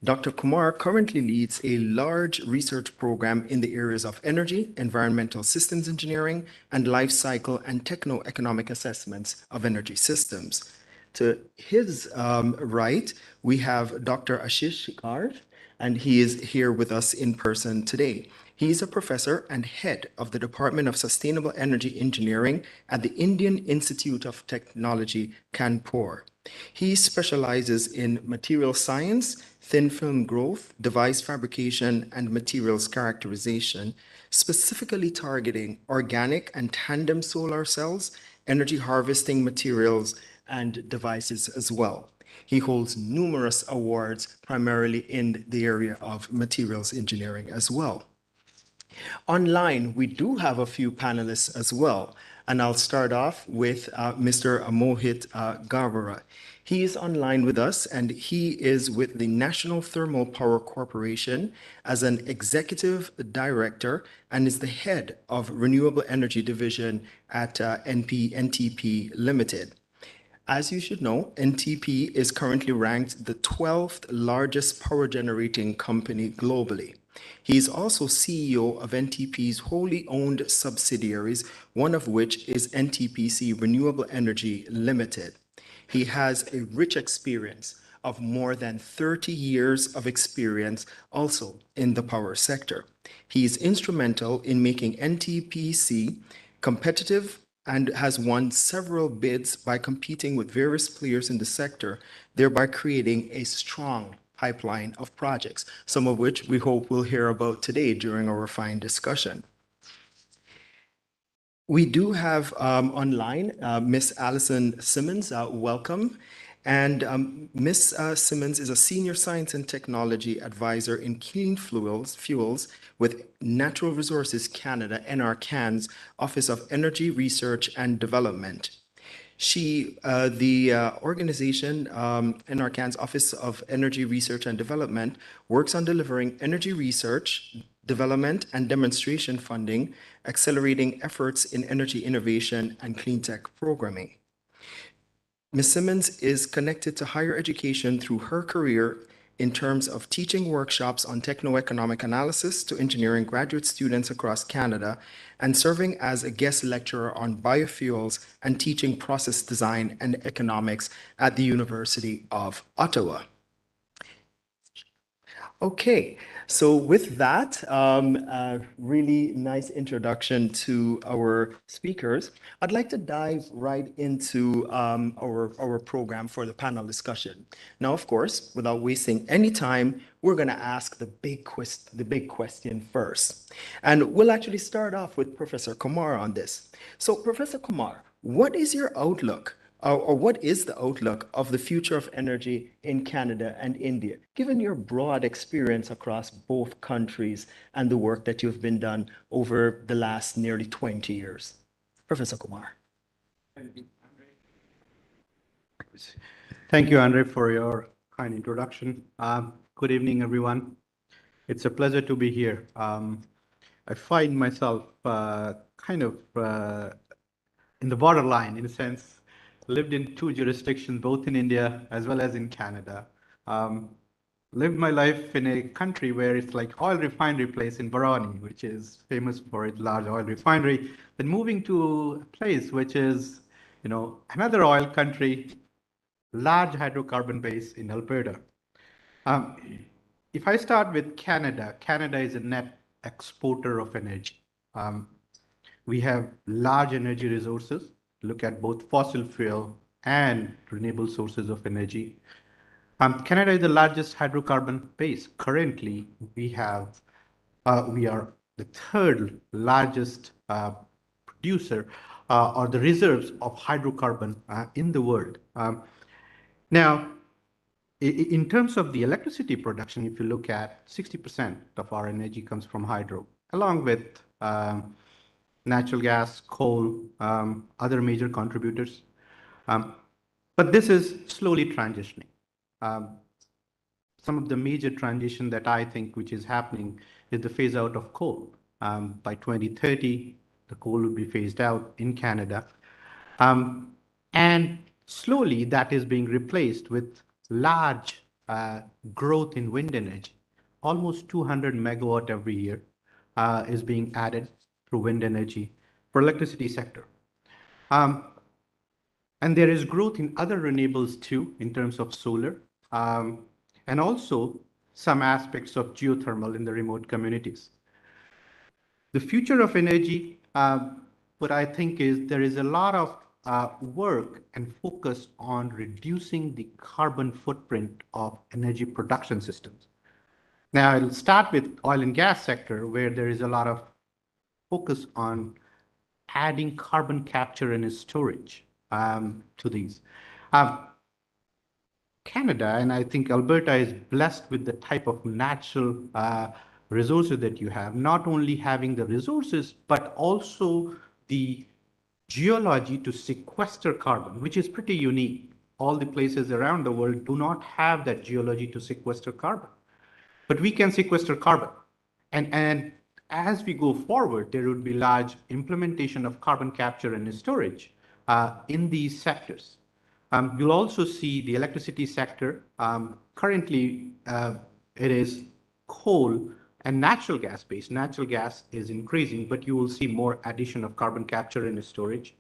Dr. Kumar currently leads a large research program in the areas of energy, environmental systems engineering, and life cycle and techno-economic assessments of energy systems. To his right, we have Dr. Ashish Shikar, and he is here with us in person today. He is a professor and head of the Department of Sustainable Energy Engineering at the Indian Institute of Technology, Kanpur. He specializes in material science, thin film growth, device fabrication, and materials characterization, specifically targeting organic and tandem solar cells, energy harvesting materials, and devices as well. He holds numerous awards, primarily in the area of materials engineering as well. Online, we do have a few panelists as well, and I'll start off with Mr. Mohit Gavara. He is online with us, and he is with the National Thermal Power Corporation as an executive director and is the head of Renewable Energy Division at NTP Limited. As you should know, NTP is currently ranked the 12th largest power generating company globally. He is also CEO of NTP's wholly owned subsidiaries, one of which is NTPC Renewable Energy Limited. He has a rich experience of more than 30 years of experience also in the power sector. He is instrumental in making NTPC competitive and has won several bids by competing with various players in the sector, thereby creating a strong pipeline of projects, some of which we hope we'll hear about today during our fine discussion. We do have online Miss Alison Simmons, welcome. And Ms. Simmons is a Senior Science and Technology Advisor in Clean Fuels with Natural Resources Canada, NRCan's Office of Energy Research and Development. The organization, NRCan's Office of Energy Research and Development, works on delivering energy research, development, and demonstration funding, accelerating efforts in energy innovation and clean tech programming. Ms. Simmons is connected to higher education through her career in terms of teaching workshops on techno-economic analysis to engineering graduate students across Canada and serving as a guest lecturer on biofuels and teaching process design and economics at the University of Ottawa. Okay, so with that, a really nice introduction to our speakers. I'd like to dive right into our program for the panel discussion. Now, of course, without wasting any time, we're going to ask the big question first. And we'll actually start off with Professor Kumar on this. So, Professor Kumar, what is your outlook? Or what is the outlook of the future of energy in Canada and India, given your broad experience across both countries and the work that you've been done over the last nearly 20 years? Professor Kumar. Thank you, Andre, for your kind introduction. Good evening, everyone. It's a pleasure to be here. I find myself kind of in the borderline, in a sense. Lived in two jurisdictions, both in India as well as in Canada. Lived my life in a country where it's like oil refinery place in Barani, which is famous for its large oil refinery. Then moving to a place which is, another oil country, large hydrocarbon base in Alberta. If I start with Canada, Canada is a net exporter of energy. We have large energy resources. Look at both fossil fuel and renewable sources of energy. Canada is the largest hydrocarbon base. Currently, we are the third largest producer or the reserves of hydrocarbon in the world. Now, in terms of the electricity production, if you look at 60% of our energy comes from hydro, along with natural gas, coal, other major contributors. But this is slowly transitioning. Some of the major transition that I think which is happening is the phase out of coal. By 2030, the coal will be phased out in Canada. And slowly that is being replaced with large growth in wind energy. Almost 200 megawatt every year is being added through wind energy for electricity sector. And there is growth in other renewables too, in terms of solar, and also some aspects of geothermal in the remote communities. The future of energy, what I think is there is a lot of work and focus on reducing the carbon footprint of energy production systems. Now, I'll start with oil and gas sector, where there is a lot of focus on adding carbon capture and storage to these. Canada, and I think Alberta is blessed with the type of natural resources that you have, not only having the resources, but also the geology to sequester carbon, which is pretty unique. All the places around the world do not have that geology to sequester carbon, but we can sequester carbon. And as we go forward, there would be large implementation of carbon capture and storage in these sectors. You'll also see the electricity sector. Currently, it is coal and natural gas based. Natural gas is increasing, but you will see more addition of carbon capture and storage.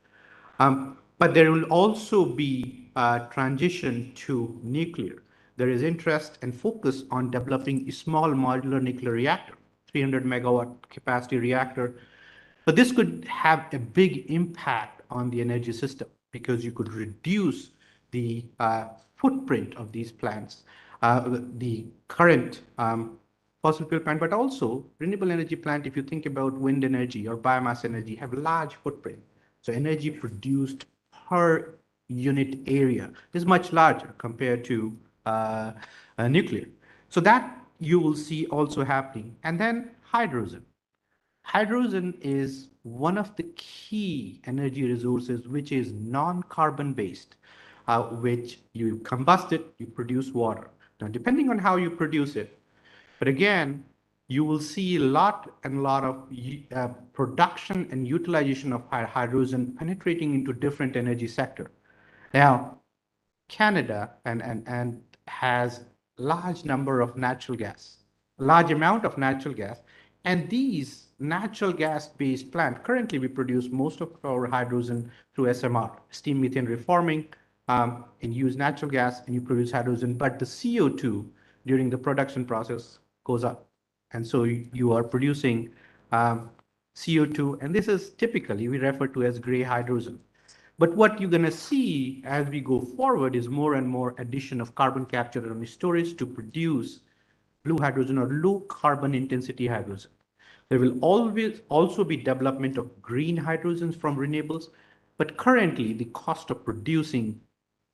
But there will also be a transition to nuclear. There is interest and focus on developing a small modular nuclear reactor, 300 megawatt capacity reactor. But this could have a big impact on the energy system because you could reduce the footprint of these plants, the current fossil fuel plant, but also renewable energy plant. If you think about wind energy or biomass energy, have large footprint. So energy produced per unit area is much larger compared to nuclear. So that you will see also happening. And then hydrogen. Hydrogen is one of the key energy resources which is non-carbon based, which you combust it, you produce water. Now, depending on how you produce it, but again, you will see a lot of production and utilization of hydrogen penetrating into different energy sector. Now, Canada and has large number of natural gas, large amount of natural gas, and these natural gas-based plant, currently we produce most of our hydrogen through SMR, steam methane reforming, and use natural gas and you produce hydrogen, but the CO2 during the production process goes up. And so you are producing CO2, and this is typically we refer to as gray hydrogen. But what you're going to see as we go forward is more and more addition of carbon capture and storage to produce blue hydrogen or low carbon intensity hydrogen. There will always also be development of green hydrogens from renewables, but currently the cost of producing,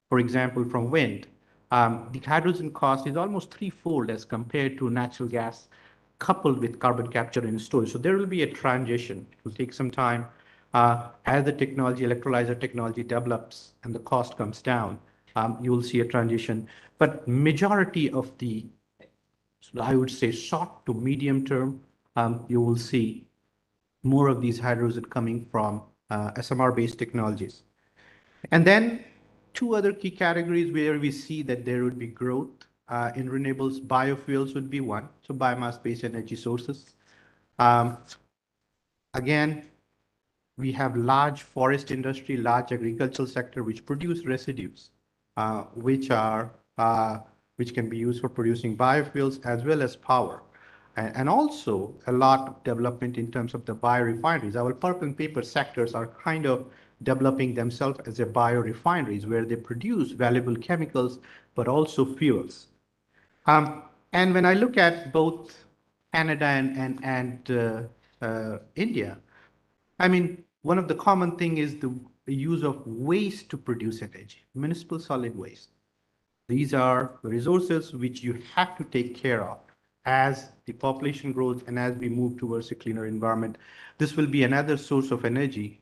for example, from wind, the hydrogen cost is almost threefold as compared to natural gas coupled with carbon capture and storage. So there will be a transition. It will take some time. As the technology, electrolyzer technology develops and the cost comes down, you will see a transition. But majority of the, I would say, short to medium term, you will see more of these hydrogen coming from SMR-based technologies. And then two other key categories where we see that there would be growth in renewables. Biofuels would be one, so biomass-based energy sources. Again, we have large forest industry, large agricultural sector, which produce residues, which can be used for producing biofuels as well as power. And also a lot of development in terms of the biorefineries. Our pulp and paper sectors are kind of developing themselves as a biorefineries where they produce valuable chemicals, but also fuels. And when I look at both Canada and India, I mean, one of the common thing is the use of waste to produce energy, municipal solid waste. These are resources which you have to take care of as the population grows and as we move towards a cleaner environment. This will be another source of energy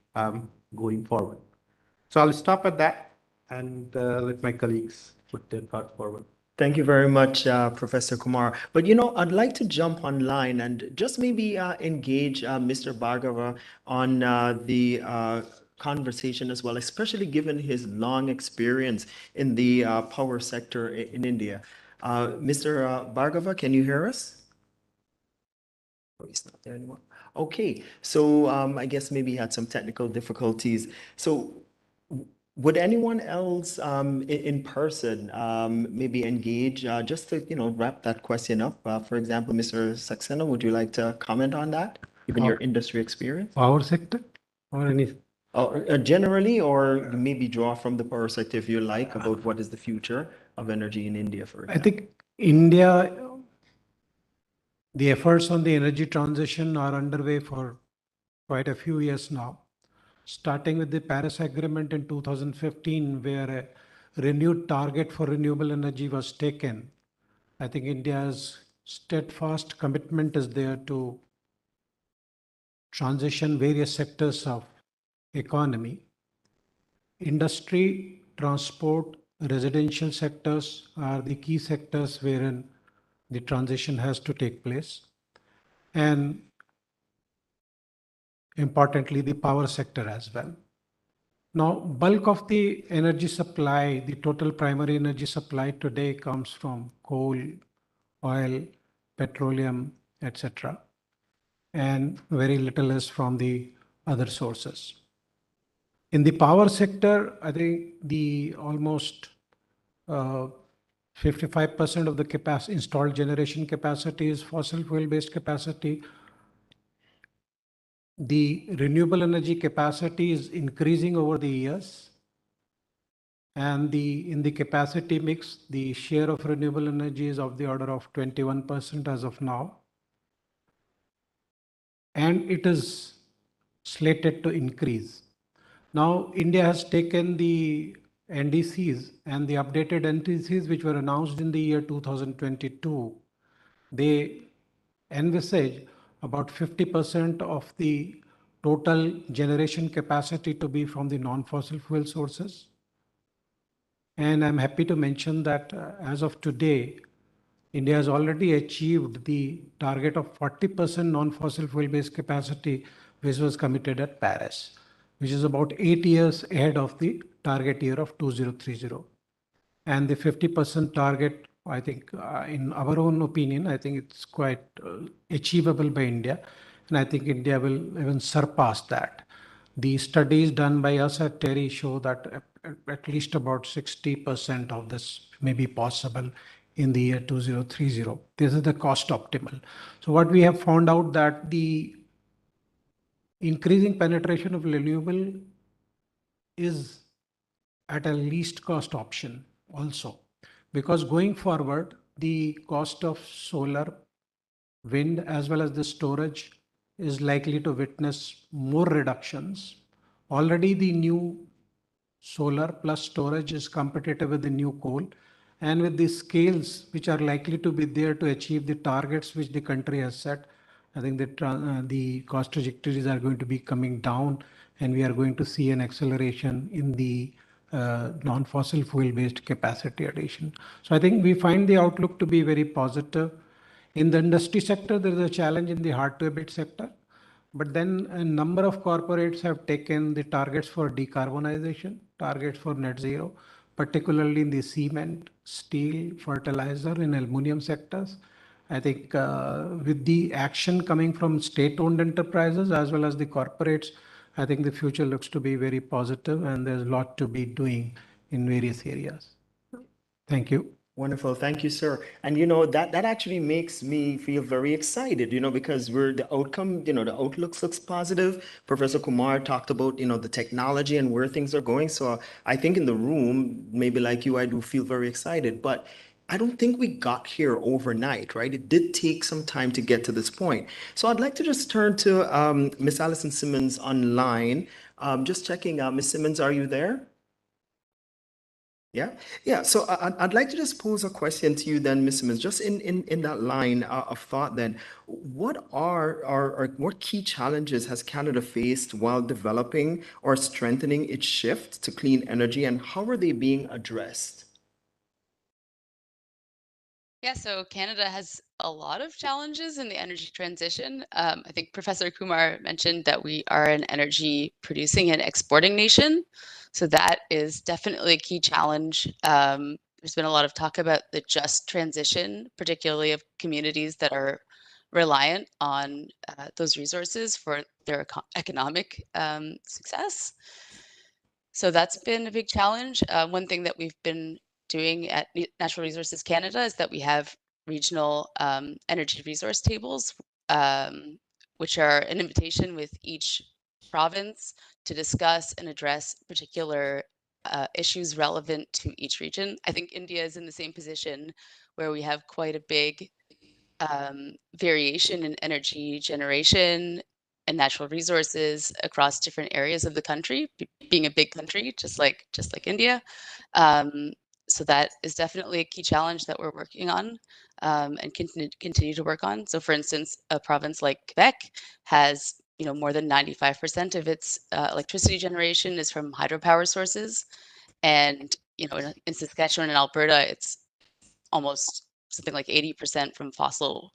going forward. So I'll stop at that and let my colleagues put their thoughts forward. Thank you very much, Professor Kumar. But I'd like to jump online and just maybe engage Mr. Bhargava on the conversation as well, especially given his long experience in the power sector in India. Mr. Bhargava, can you hear us? Oh, he's not there anymore. Okay, so I guess maybe he had some technical difficulties. So would anyone else in person maybe engage just to wrap that question up? For example, Mr. Saxena, would you like to comment on that, given your industry experience? Power sector or anything? Generally, or maybe draw from the power sector if you like, about what is the future of energy in India, for example. I think India, the efforts on the energy transition are underway for quite a few years now, starting with the Paris Agreement in 2015, where a renewed target for renewable energy was taken. I think India's steadfast commitment is there to transition various sectors of economy. Industry, transport, residential sectors are the key sectors wherein the transition has to take place. And importantly, the power sector as well. Now, bulk of the energy supply, the total primary energy supply today comes from coal, oil, petroleum, etc. And very little is from the other sources. In the power sector, I think the almost 55% of the installed generation capacity is fossil fuel-based capacity. The renewable energy capacity is increasing over the years. And in the capacity mix, the share of renewable energy is of the order of 21% as of now. And it is slated to increase. Now, India has taken the NDCs and the updated NDCs, which were announced in the year 2022. They envisage about 50% of the total generation capacity to be from the non-fossil fuel sources. And I'm happy to mention that as of today, India has already achieved the target of 40% non-fossil fuel-based capacity, which was committed at Paris, which is about 8 years ahead of the target year of 2030. And the 50% target, I think, in our own opinion, I think it's quite achievable by India. And I think India will even surpass that. The studies done by us at TERI show that at least about 60% of this may be possible in the year 2030. This is the cost optimal. So what we have found out that the increasing penetration of renewable is at a least cost option also, because going forward, the cost of solar, wind, as well as the storage is likely to witness more reductions. Already the new solar plus storage is competitive with the new coal, and with the scales which are likely to be there to achieve the targets which the country has set, I think that the cost trajectories are going to be coming down, and we are going to see an acceleration in the non-fossil fuel-based capacity addition. So I think we find the outlook to be very positive. In the industry sector, there is a challenge in the hard-to-abate sector, but then a number of corporates have taken the targets for decarbonization, targets for net zero, particularly in the cement, steel, fertilizer, and aluminum sectors. I think with the action coming from state-owned enterprises as well as the corporates, I think the future looks to be very positive, and there's a lot to be doing in various areas. Thank you. Wonderful. Thank you, sir. And that actually makes me feel very excited, because the outcome, the outlook looks positive. Professor Kumar talked about, the technology and where things are going. So I think in the room, maybe like you, I do feel very excited. But I don't think we got here overnight, right? It did take some time to get to this point. So I'd like to just turn to Miss Allison Simmons online. Just checking out. Miss Simmons, are you there? Yeah, yeah. So I'd like to just pose a question to you then, Ms. Simmons, just in that line of thought then, what are what key challenges has Canada faced while developing or strengthening its shift to clean energy, and how are they being addressed? Yeah, so Canada has a lot of challenges in the energy transition. I think Professor Kumar mentioned that we are an energy producing and exporting nation. So that is definitely a key challenge. There's been a lot of talk about the just transition, particularly of communities that are reliant on those resources for their economic success. So that's been a big challenge. One thing that we've been doing at Natural Resources Canada is that we have regional energy resource tables, which are an invitation with each province to discuss and address particular issues relevant to each region. I think India is in the same position where we have quite a big variation in energy generation and natural resources across different areas of the country, being a big country, just like India. So that is definitely a key challenge that we're working on and continue to work on. So, for instance, a province like Quebec has more than 95% of its electricity generation is from hydropower sources, and in Saskatchewan and Alberta, it's almost something like 80% from fossil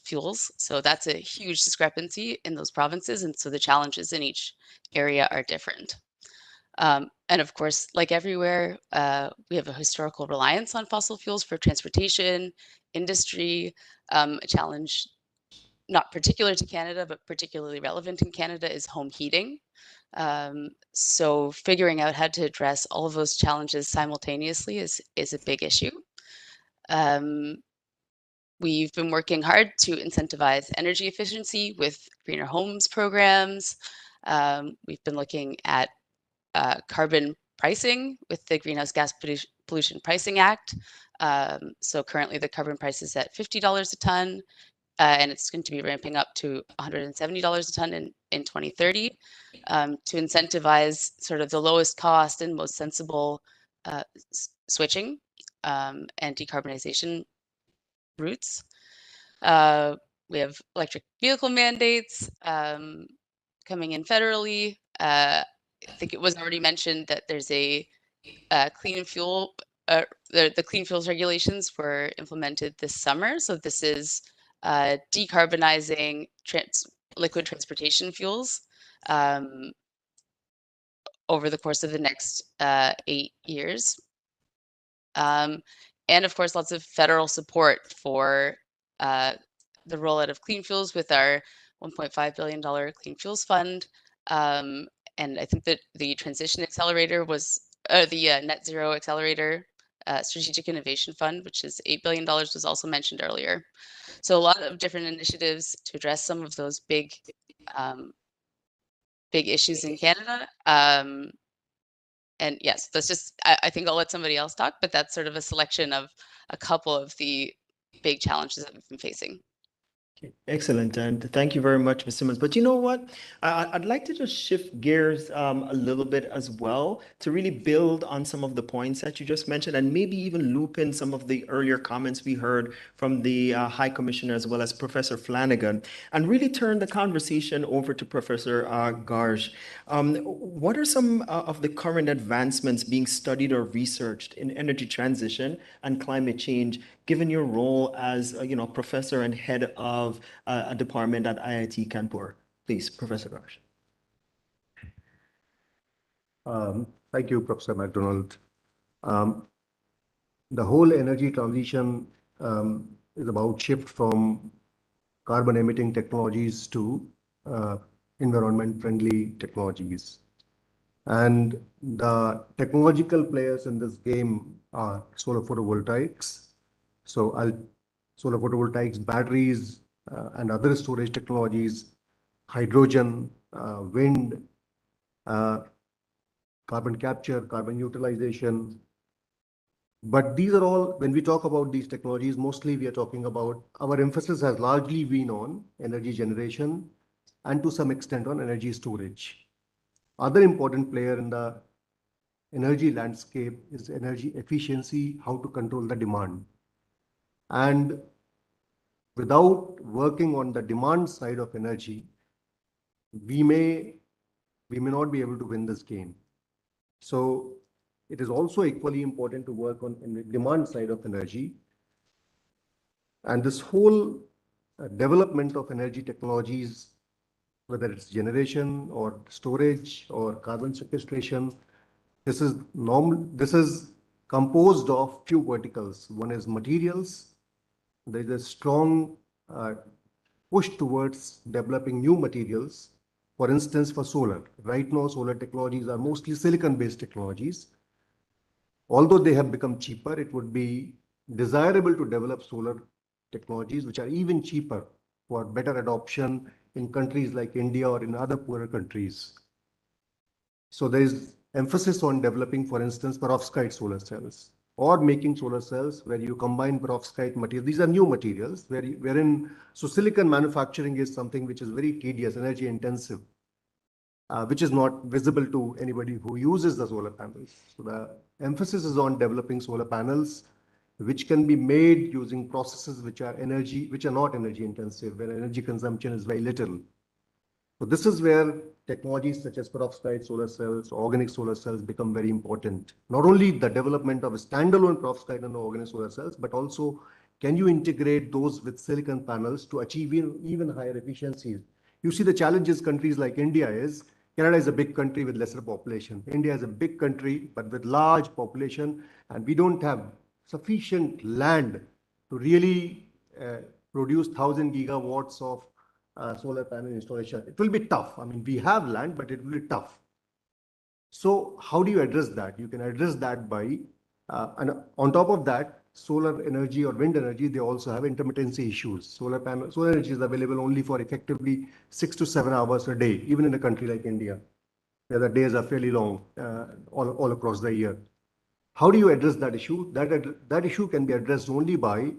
fuels. So that's a huge discrepancy in those provinces. And so the challenges in each area are different. And of course, like everywhere, we have a historical reliance on fossil fuels for transportation, industry. A challenge not particular to Canada, but particularly relevant in Canada is home heating. So figuring out how to address all of those challenges simultaneously is a big issue. We've been working hard to incentivize energy efficiency with greener homes programs. We've been looking at carbon pricing with the Greenhouse Gas Pollution Pricing Act. So currently the carbon price is at $50 a ton, and it's going to be ramping up to $170 a ton in 2030 to incentivize sort of the lowest cost and most sensible switching and decarbonization routes. We have electric vehicle mandates coming in federally. I think it was already mentioned that there's a clean fuel, the clean fuels regulations were implemented this summer. So this is decarbonizing liquid transportation fuels over the course of the next 8 years. And of course, lots of federal support for the rollout of clean fuels with our $1.5 billion Clean Fuels Fund. And I think that the Transition Accelerator was, the Net Zero Accelerator Strategic Innovation Fund, which is $8 billion, was also mentioned earlier. So a lot of different initiatives to address some of those big issues in Canada. And yes, that's just, I think I'll let somebody else talk, but that's sort of a selection of a couple of the big challenges that we've been facing. Excellent, and thank you very much, Ms. Simmons. But you know what? I'd like to just shift gears a little bit as well to really build on some of the points that you just mentioned, and maybe even loop in some of the earlier comments we heard from the High Commissioner as well as Professor Flanagan, and really turn the conversation over to Professor Garge. What are some of the current advancements being studied or researched in energy transition and climate change, given your role as professor and head of a department at IIT Kanpur? Please, Professor Garge. Thank you, Professor McDonald. The whole energy transition is about shift from carbon emitting technologies to environment friendly technologies. And the technological players in this game are solar photovoltaics. So solar photovoltaics, batteries, and other storage technologies, hydrogen, wind, carbon capture, carbon utilization. But these are all, when we talk about these technologies, mostly we are talking about, our emphasis has largely been on energy generation and to some extent on energy storage. Other important player in the energy landscape is energy efficiency, how to control the demand. And without working on the demand side of energy, we may not be able to win this game. So it is also equally important to work on the demand side of energy. And this whole development of energy technologies, whether it's generation or storage or carbon sequestration, this is composed of few verticals. One is materials. There is a strong push towards developing new materials. For instance, for solar. Right now, solar technologies are mostly silicon-based technologies. Although they have become cheaper, it would be desirable to develop solar technologies which are even cheaper for better adoption in countries like India or in other poorer countries. So there is emphasis on developing, for instance, perovskite solar cells or making solar cells where you combine perovskite material. These are new materials so silicon manufacturing is something which is very tedious, energy intensive, which is not visible to anybody who uses the solar panels. So the emphasis is on developing solar panels which can be made using processes which are not energy intensive, where energy consumption is very little. So this is where technologies such as perovskite solar cells, organic solar cells become very important. Not only the development of a standalone perovskite and organic solar cells, but also can you integrate those with silicon panels to achieve even higher efficiencies? You see the challenges countries like India is, Canada is a big country with lesser population. India is a big country, but with large population, and we don't have sufficient land to really produce 1,000 gigawatts of solar panel installation. It will be tough. I mean, we have land, but it will be tough. So how do you address that? You can address that by, and on top of that, solar energy or wind energy, they also have intermittency issues. Solar energy is available only for effectively 6 to 7 hours a day, even in a country like India, where the days are fairly long all across the year. How do you address that issue? That issue can be addressed only by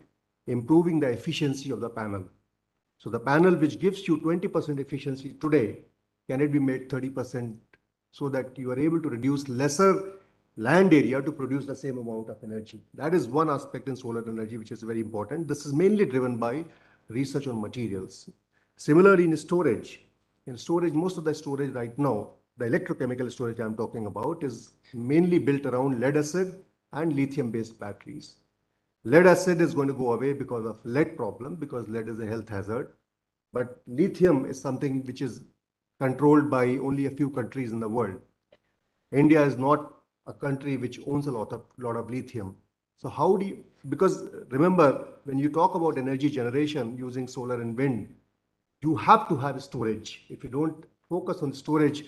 improving the efficiency of the panel. So the panel which gives you 20% efficiency today, can it be made 30% so that you are able to reduce lesser land area to produce the same amount of energy? That is one aspect in solar energy which is very important. This is mainly driven by research on materials. Similarly, in storage, most of the storage right now, the electrochemical storage I'm talking about, is mainly built around lead acid and lithium-based batteries. Lead acid is going to go away because of lead problem, because lead is a health hazard. But lithium is something which is controlled by only a few countries in the world. India is not a country which owns a lot of lithium. So how do you, because remember, when you talk about energy generation using solar and wind, you have to have storage. If you don't focus on storage,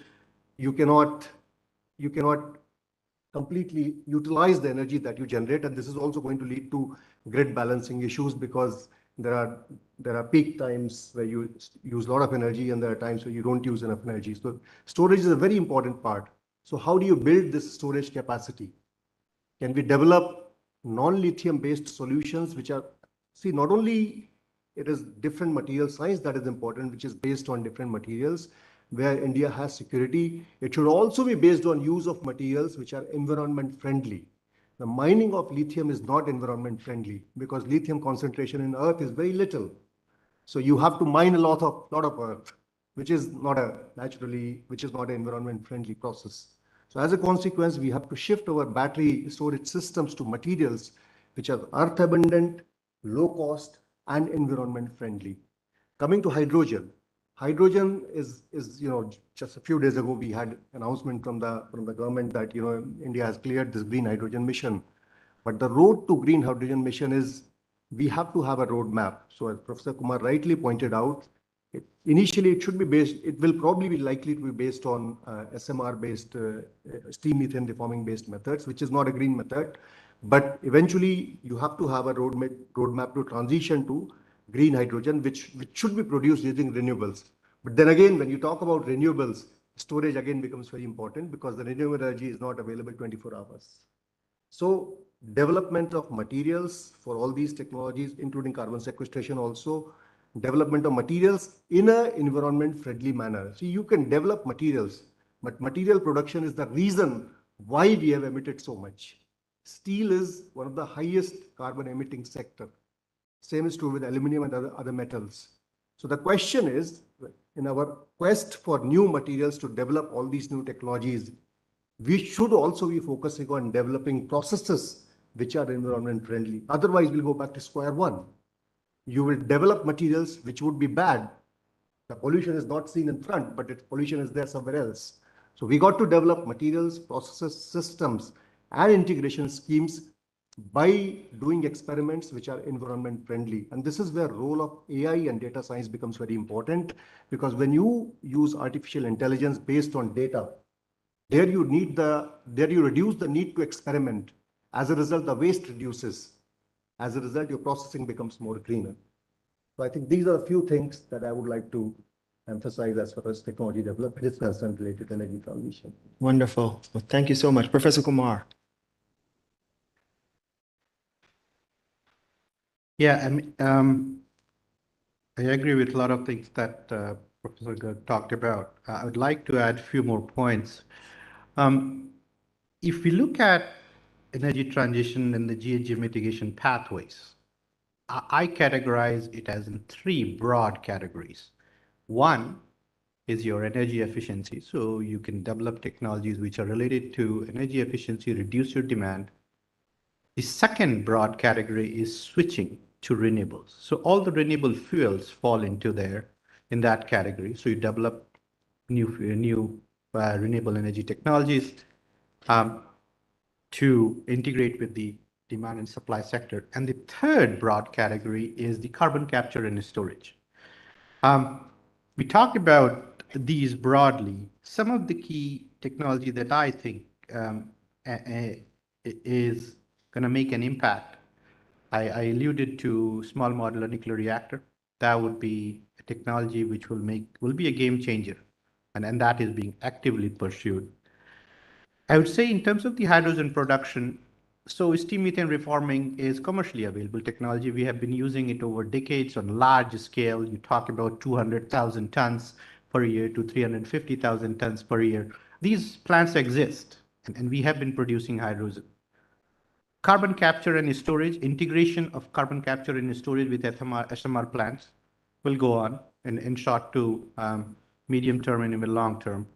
you cannot completely utilize the energy that you generate. And this is also going to lead to grid balancing issues, because there are peak times where you use a lot of energy and there are times where you don't use enough energy. So storage is a very important part. So how do you build this storage capacity? Can we develop non-lithium based solutions which are, not only it is different material science that is important, which is based on different materials, where India has security. It should also be based on use of materials which are environment friendly. The mining of lithium is not environment friendly because lithium concentration in earth is very little. So you have to mine a lot of earth, which is not an environment friendly process. So as a consequence, we have to shift our battery storage systems to materials which are earth abundant, low cost, and environment friendly. Coming to hydrogen. Hydrogen is just a few days ago we had announcement from the government that India has cleared this green hydrogen mission. But the road to green hydrogen mission is, we have to have a roadmap. So as Professor Kumar rightly pointed out, Initially, it should be based, it will probably be likely to be based on SMR-based, steam methane reforming-based methods, which is not a green method. But eventually, you have to have a roadmap to transition to green hydrogen, which should be produced using renewables. But then again, when you talk about renewables, storage again becomes very important because the renewable energy is not available 24 hours. So development of materials for all these technologies, including carbon sequestration also, development of materials in an environment-friendly manner. So you can develop materials, but material production is the reason why we have emitted so much. Steel is one of the highest carbon emitting sector. Same is true with aluminum and other metals. So the question is, in our quest for new materials to develop all these new technologies, we should also be focusing on developing processes which are environment friendly. Otherwise, we'll go back to square one. You will develop materials which would be bad. The pollution is not seen in front, but its pollution is there somewhere else. So we got to develop materials, processes, systems, and integration schemes by doing experiments which are environment friendly. And this is where role of AI and data science becomes very important, because when you use artificial intelligence based on data, there you reduce the need to experiment. As a result, the waste reduces. As a result, your processing becomes more greener. So I think these are a few things that I would like to emphasize as far as technology development is concerned related to energy transition. Wonderful. Well, thank you so much. Professor Kumar. Yeah, I agree with a lot of things that Professor Garg talked about. I would like to add a few more points. If we look at energy transition and the GHG mitigation pathways, I categorize it as in three broad categories. One is your energy efficiency. So you can develop technologies which are related to energy efficiency, reduce your demand. The second broad category is switching to renewables. So all the renewable fuels fall into there in that category. So you develop new renewable energy technologies to integrate with the demand and supply sector. And the third broad category is the carbon capture and storage. We talked about these broadly. Some of the key technology that I think is going to make an impact. I alluded to small modular nuclear reactor. That would be a technology which will be a game changer, and that is being actively pursued. I would say in terms of the hydrogen production, so steam methane reforming is commercially available technology. We have been using it over decades on large scale. You talk about 200,000 tons per year to 350,000 tons per year. These plants exist, and we have been producing hydrogen. Carbon capture and storage, integration of carbon capture and storage with SMR plants will go on in short to medium term and even long term.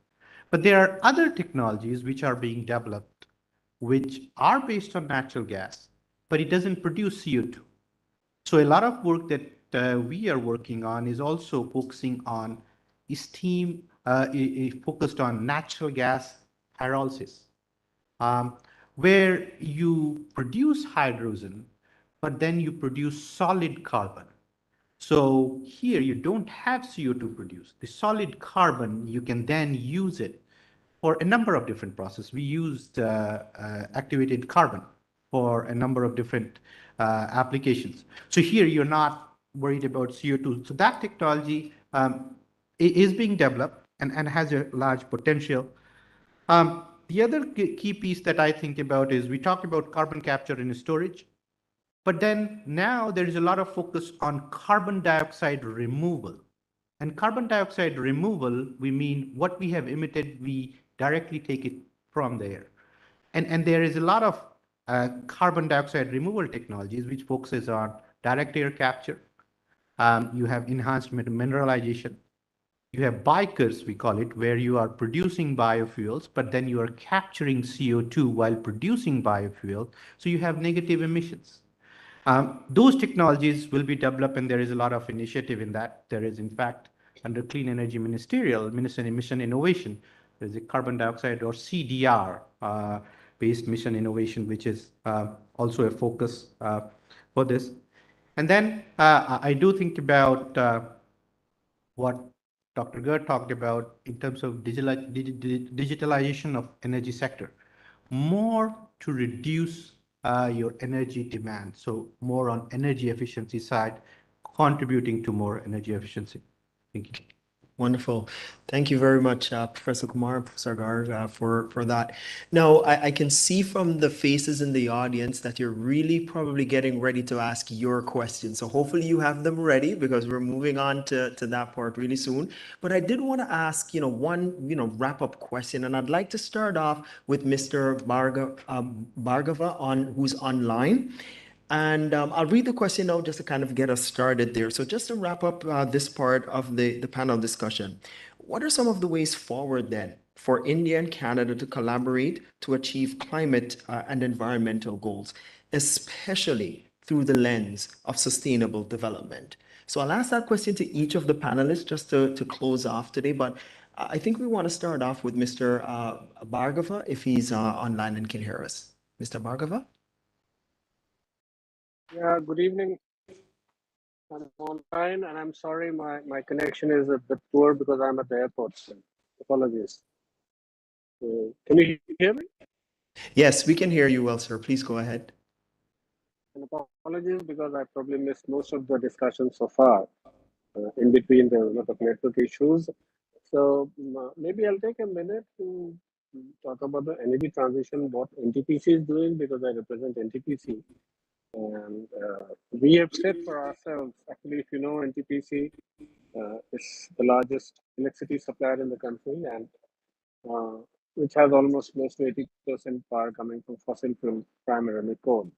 But there are other technologies which are being developed, which are based on natural gas, but it doesn't produce CO2. So a lot of work that we are working on is also focusing on steam, focused on natural gas pyrolysis, where you produce hydrogen, but then you produce solid carbon. So here you don't have CO2 produced. The solid carbon, you can then use it for a number of different processes. We used activated carbon for a number of different applications. So here you're not worried about CO2. So that technology is being developed and has a large potential. The other key piece that I think about is we talk about carbon capture and storage, but then now there is a lot of focus on carbon dioxide removal. And carbon dioxide removal, we mean what we have emitted, we directly take it from the air. And there is a lot of carbon dioxide removal technologies which focuses on direct air capture. You have enhanced mineralization. You have bikers, we call it, where you are producing biofuels, but then you are capturing CO2 while producing biofuel. So you have negative emissions. Those technologies will be developed, and there is a lot of initiative in that. There is, in fact, under Clean Energy Ministerial, Mission Innovation, there's a carbon dioxide or CDR based mission innovation, which is also a focus for this. And then I do think about what Dr. Gert talked about in terms of digitalization of energy sector, more to reduce your energy demand. So more on energy efficiency side, contributing to more energy efficiency. Thank you. Wonderful. Thank you very much, Professor Kumar and Professor Garg, for that. Now, I can see from the faces in the audience that you're really probably getting ready to ask your questions. So hopefully you have them ready because we're moving on to that part really soon. But I did want to ask, one, wrap-up question, and I'd like to start off with Mr. Bhargava who's online. And I'll read the question out just to kind of get us started there. So just to wrap up this part of the panel discussion, what are some of the ways forward then for India and Canada to collaborate to achieve climate and environmental goals, especially through the lens of sustainable development? So I'll ask that question to each of the panelists just to close off today. But I think we want to start off with Mr. Bhargava, if he's online and can hear us. Mr. Bhargava? Yeah, good evening. I'm online and I'm sorry my connection is a bit poor because I'm at the airport. So apologies. Can you hear me? Yes, we can hear you well, sir. Please go ahead. And apologies because I probably missed most of the discussion so far. In between, there were a lot of network issues. So maybe I'll take a minute to talk about the energy transition, what NTPC is doing, because I represent NTPC. And we have set for ourselves, actually, if you know, NTPC is the largest electricity supplier in the country, and which has almost close to 80% power coming from fossil fuel, primarily coal.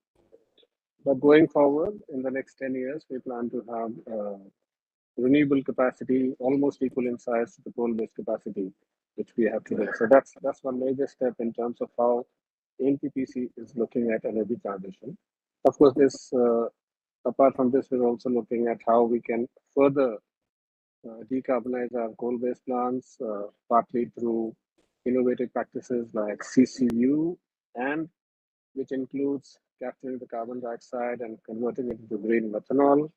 But going forward, in the next 10 years, we plan to have renewable capacity almost equal in size to the coal-based capacity which we have today. So that's one major step in terms of how NTPC is looking at energy transition. Of course, this apart from this, we're also looking at how we can further decarbonize our coal-based plants, partly through innovative practices like CCU, and which includes capturing the carbon dioxide and converting it into green methanol.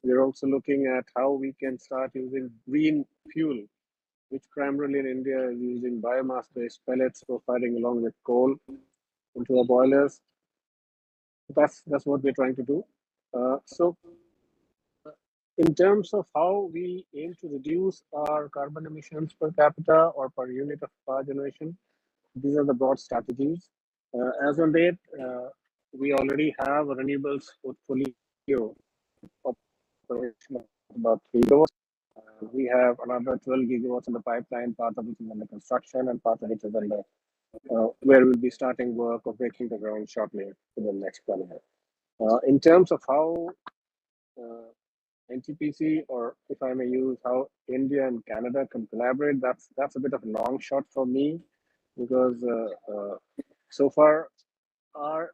We're also looking at how we can start using green fuel, which primarily in India is using biomass-based pellets profiling along with coal into our boilers. That's what we're trying to do. So in terms of how we aim to reduce our carbon emissions per capita or per unit of power generation, these are the broad strategies. As on date, we already have a renewables portfolio operation of about 3 gigawatts. We have another 12 gigawatts in the pipeline, part of it is under construction and part of it is under where we'll be starting work or breaking the ground shortly in the next 1 year. In terms of how NTPC, or if I may use how India and Canada can collaborate, that's a bit of a long shot for me, because so far our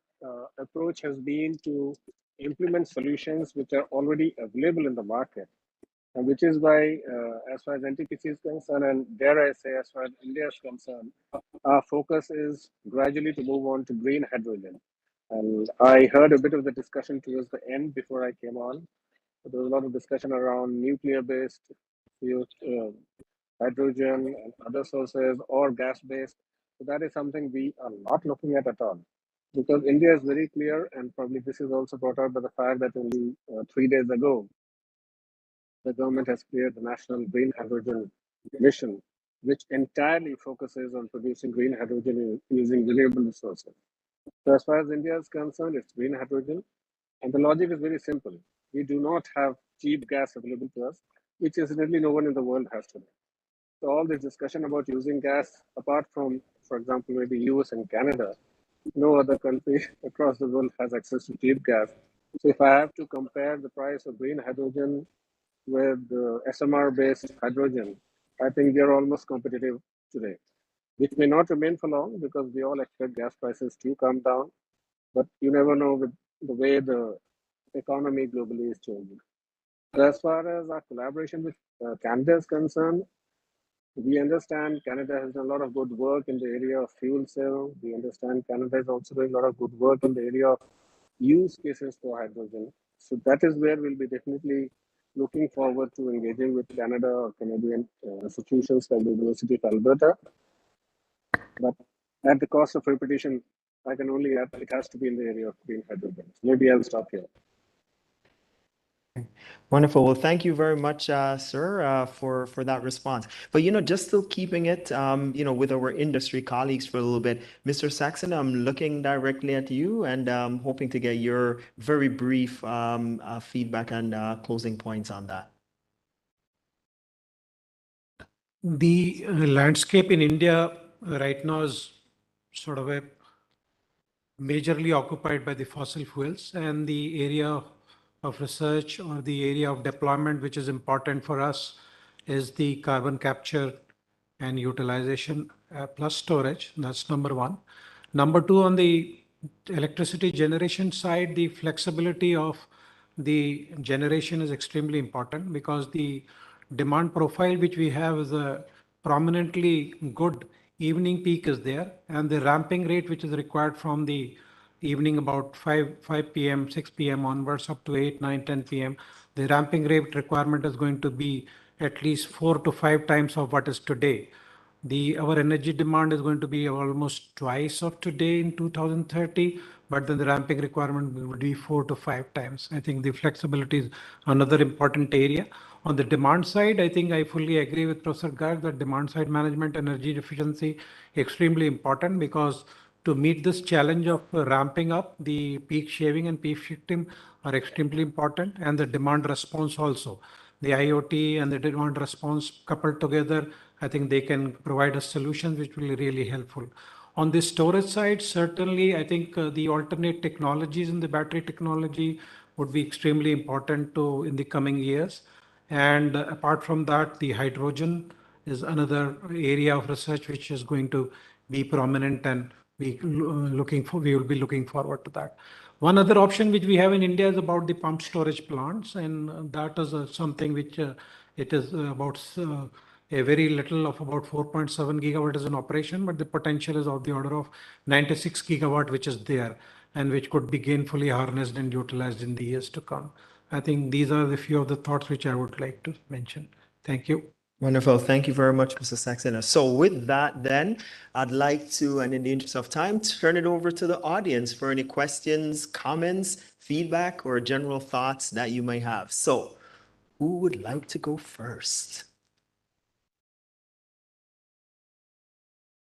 approach has been to implement solutions which are already available in the market, and which is why, as far as NTPC is concerned, and dare I say, as far as India is concerned, our focus is gradually to move on to green hydrogen. And I heard a bit of the discussion towards the end before I came on. There was a lot of discussion around nuclear-based hydrogen and other sources, or gas-based. So that is something we are not looking at all. Because India is very clear, and probably this is also brought out by the fact that only 3 days ago, the government has cleared the National Green Hydrogen Mission, which entirely focuses on producing green hydrogen using renewable resources. So as far as India is concerned, it's green hydrogen. And the logic is very simple. We do not have cheap gas available to us, which incidentally no one in the world has today. So all this discussion about using gas, apart from, for example, maybe US and Canada, no other country across the world has access to cheap gas. So if I have to compare the price of green hydrogen with SMR-based hydrogen, I think they're almost competitive today, which may not remain for long because we all expect gas prices to come down. But you never know with the way the economy globally is changing. So as far as our collaboration with Canada is concerned, we understand Canada has done a lot of good work in the area of fuel cell. We understand Canada is also doing a lot of good work in the area of use cases for hydrogen. So that is where we'll be definitely looking forward to engaging with Canada or Canadian institutions like the University of Alberta. But at the cost of repetition, I can only add it has to be in the area of green hydrogen. Maybe I'll stop here. Wonderful. Well, thank you very much, sir, for that response. But just still keeping it, with our industry colleagues for a little bit. Mr. Saxon, I'm looking directly at you and hoping to get your very brief feedback and closing points on that. The landscape in India right now is sort of a majorly occupied by the fossil fuels, and the area of research or the area of deployment which is important for us is the carbon capture and utilization plus storage. That's number one. Number two, on the electricity generation side, the flexibility of the generation is extremely important because the demand profile which we have is a prominently good evening peak is there, and the ramping rate which is required from the evening about 5 p.m., 6 p.m. onwards up to 8, 9, 10 p.m. The ramping rate requirement is going to be at least 4 to 5 times of what is today. Our energy demand is going to be almost twice of today in 2030, but then the ramping requirement would be 4 to 5 times. I think the flexibility is another important area. On the demand side, I think I fully agree with Professor Garg that demand side management, energy efficiency, extremely important because to meet this challenge of ramping up, the peak shaving and peak shifting are extremely important, and the demand response also. The IoT and the demand response coupled together, I think they can provide us solutions which will be really helpful. On the storage side, certainly, I think the alternate technologies in the battery technology would be extremely important in the coming years. And apart from that, the hydrogen is another area of research which is going to be prominent, and we will be looking forward to that. One other option which we have in India is about the pump storage plants, and that is something which it is about a very little of about 4.7 gigawatt is in operation, but the potential is of the order of 96 gigawatt, which is there and which could be gainfully harnessed and utilized in the years to come. I think these are the few of the thoughts which I would like to mention. Thank you. Wonderful. Thank you very much, Mr. Saxena. So with that, then, I'd like to, and in the interest of time, turn it over to the audience for any questions, comments, feedback, or general thoughts that you may have. So who would like to go first?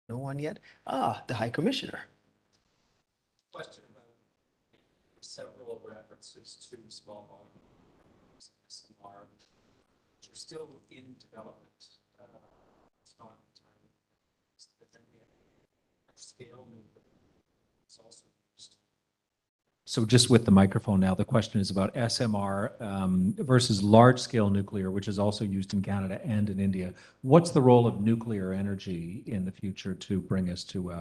No one yet? The High Commissioner. Question about several references to small molecules, SMR, which are still in development. It's not entirely, but then we have scale it's also used. So just with the microphone now, the question is about SMR versus large-scale nuclear, which is also used in Canada and in India. What's the role of nuclear energy in the future to bring us to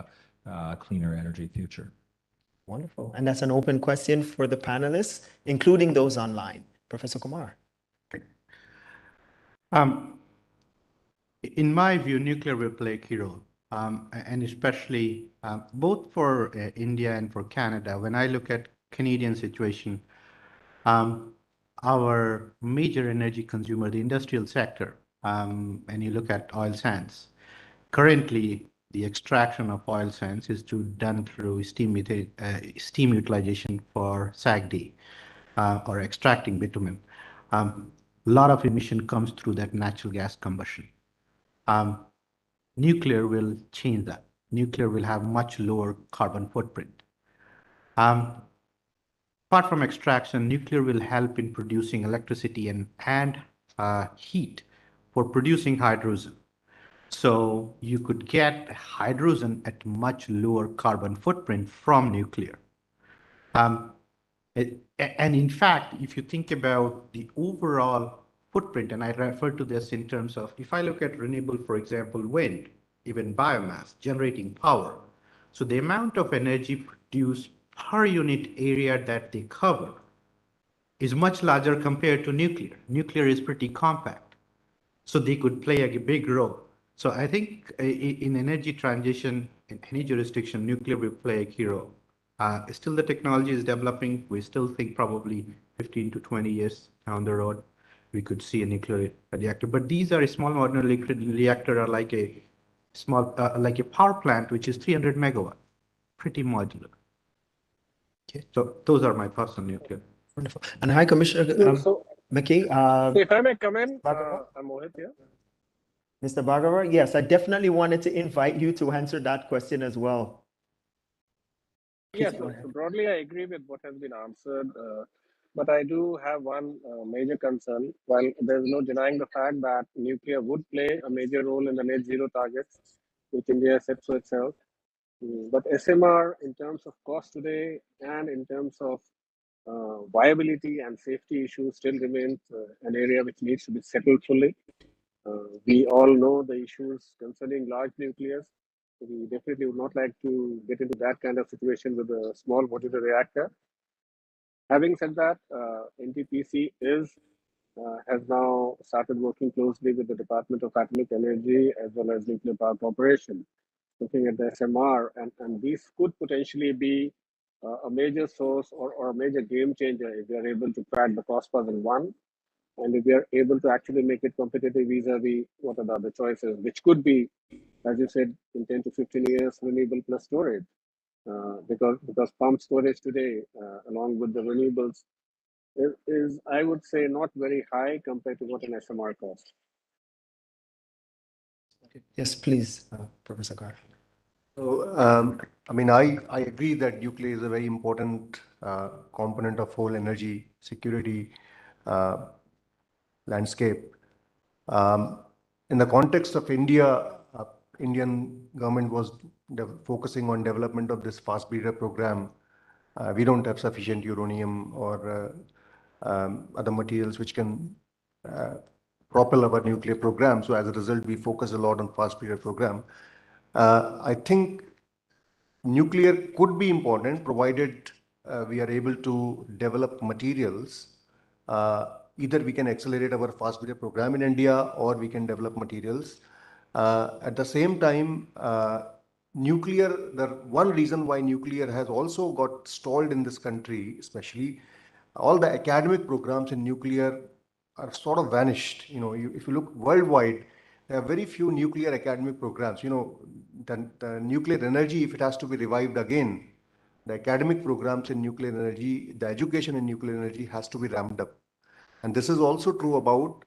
a cleaner energy future? Wonderful. And that's an open question for the panelists, including those online. Professor Kumar. In my view, nuclear will play a key role, and especially both for India and for Canada. When I look at Canadian situation, our major energy consumer, the industrial sector, and you look at oil sands, currently the extraction of oil sands is done through steam utilization for SAGD or extracting bitumen. A lot of emission comes through that natural gas combustion. Nuclear will change that. Nuclear will have much lower carbon footprint. Apart from extraction, nuclear will help in producing electricity and heat for producing hydrogen. So you could get hydrogen at much lower carbon footprint from nuclear. And in fact, if you think about the overall footprint, and I refer to this in terms of, if I look at renewable, for example, wind, even biomass, generating power. So the amount of energy produced per unit area that they cover is much larger compared to nuclear. Nuclear is pretty compact. So they could play a big role. So I think in energy transition, in any jurisdiction, nuclear will play a key role. Still the technology is developing. We still think probably 15 to 20 years down the road. we could see a nuclear reactor. But these are a small modular liquid reactor are like a small, like a power plant, which is 300 megawatt, pretty modular. Okay. So those are my thoughts on nuclear. Wonderful. And High Commissioner So McKay, if I may come in, Bhargava? I'm Mohit here. Mr. Bhargava, yes, I definitely wanted to invite you to answer that question as well. Yes, Please go so ahead. broadly, I agree with what has been answered, but I do have one major concern. While there's no denying the fact that nuclear would play a major role in the net zero targets, which India has set for itself, but SMR, in terms of cost today and in terms of viability and safety issues, still remains an area which needs to be settled fully. We all know the issues concerning large nuclears. We definitely would not like to get into that kind of situation with a small modular reactor. Having said that, NTPC has now started working closely with the Department of Atomic Energy as well as Nuclear Power Corporation, looking at the SMR, and these could potentially be a major source or a major game changer if we are able to crack the cost puzzle one, and if we are able to actually make it competitive vis-a-vis what are the other choices, which could be, as you said, in 10 to 15 years, renewable plus storage. Because pump storage today, along with the renewables, is, I would say, not very high compared to what an SMR costs. Yes, please, Professor Gar. So, I mean, I agree that nuclear is a very important component of whole energy security landscape. In the context of India, Indian government was focusing on development of this fast breeder program. We don't have sufficient uranium or other materials which can propel our nuclear program. So as a result, we focus a lot on fast breeder program. I think nuclear could be important provided we are able to develop materials. Either we can accelerate our fast breeder program in India or we can develop materials. At the same time, nuclear, the one reason why nuclear has also got stalled in this country, especially all the academic programs in nuclear are sort of vanished. You know, if you look worldwide, there are very few nuclear academic programs. You know, the nuclear energy, if it has to be revived again, the academic programs in nuclear energy, the education in nuclear energy has to be ramped up. And this is also true about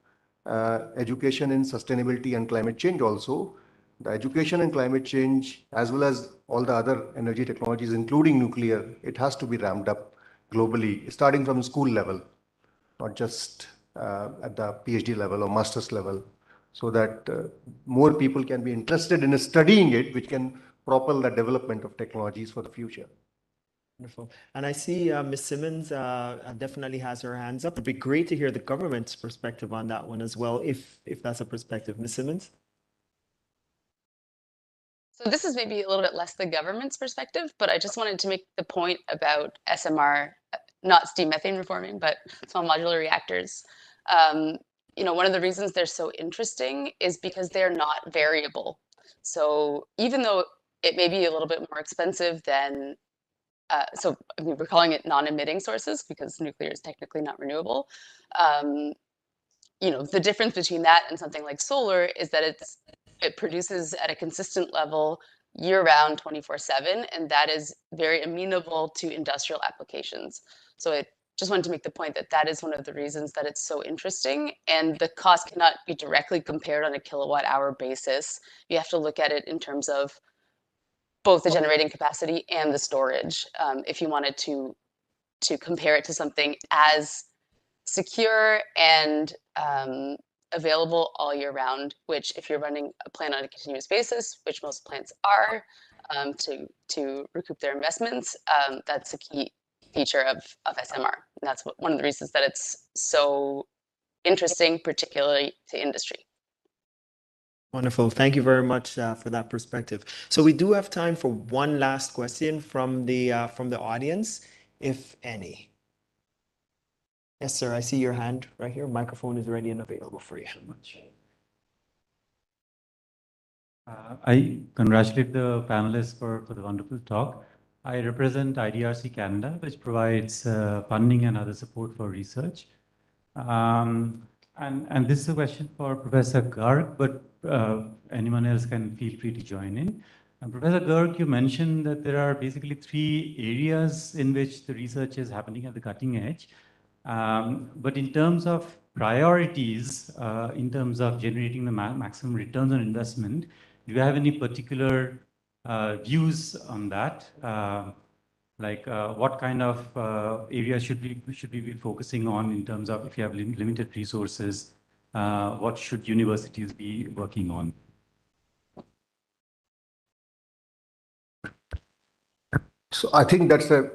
education in sustainability and climate change also. The education and climate change, as well as all the other energy technologies, including nuclear, it has to be ramped up globally, starting from school level, not just at the PhD level or master's level, so that more people can be interested in studying it, which can propel the development of technologies for the future. Wonderful. And I see Ms. Simmons definitely has her hands up. It'd be great to hear the government's perspective on that one as well, if that's a perspective. Ms. Simmons? So this is maybe a little bit less the government's perspective, but I just wanted to make the point about SMR, not steam methane reforming, but small modular reactors. You know, one of the reasons they're so interesting is because they're not variable. So even though it may be a little bit more expensive than, so I mean, we're calling it non-emitting sources because nuclear is technically not renewable. You know, the difference between that and something like solar is that it produces at a consistent level year-round 24/7, and that is very amenable to industrial applications. So I just wanted to make the point that that is one of the reasons that it's so interesting, and the cost cannot be directly compared on a kilowatt-hour basis. You have to look at it in terms of both the generating capacity and the storage, if you wanted to compare it to something as secure and available all year round, which if you're running a plant on a continuous basis, which most plants are, to recoup their investments, that's a key feature of SMR. And that's one of the reasons that it's so interesting, particularly to industry. Wonderful. Thank you very much for that perspective. So we do have time for one last question from the audience, if any. Yes, sir. I see your hand right here. Microphone is ready and available for you. I congratulate the panelists for the wonderful talk. I represent IDRC Canada, which provides funding and other support for research. And this is a question for Professor Garg, but anyone else can feel free to join in. And Professor Garg, you mentioned that there are basically 3 areas in which the research is happening at the cutting edge. But in terms of priorities, in terms of generating the maximum returns on investment, do you have any particular views on that? What kind of areas should we be focusing on in terms of if you have limited resources, what should universities be working on? So I think that's a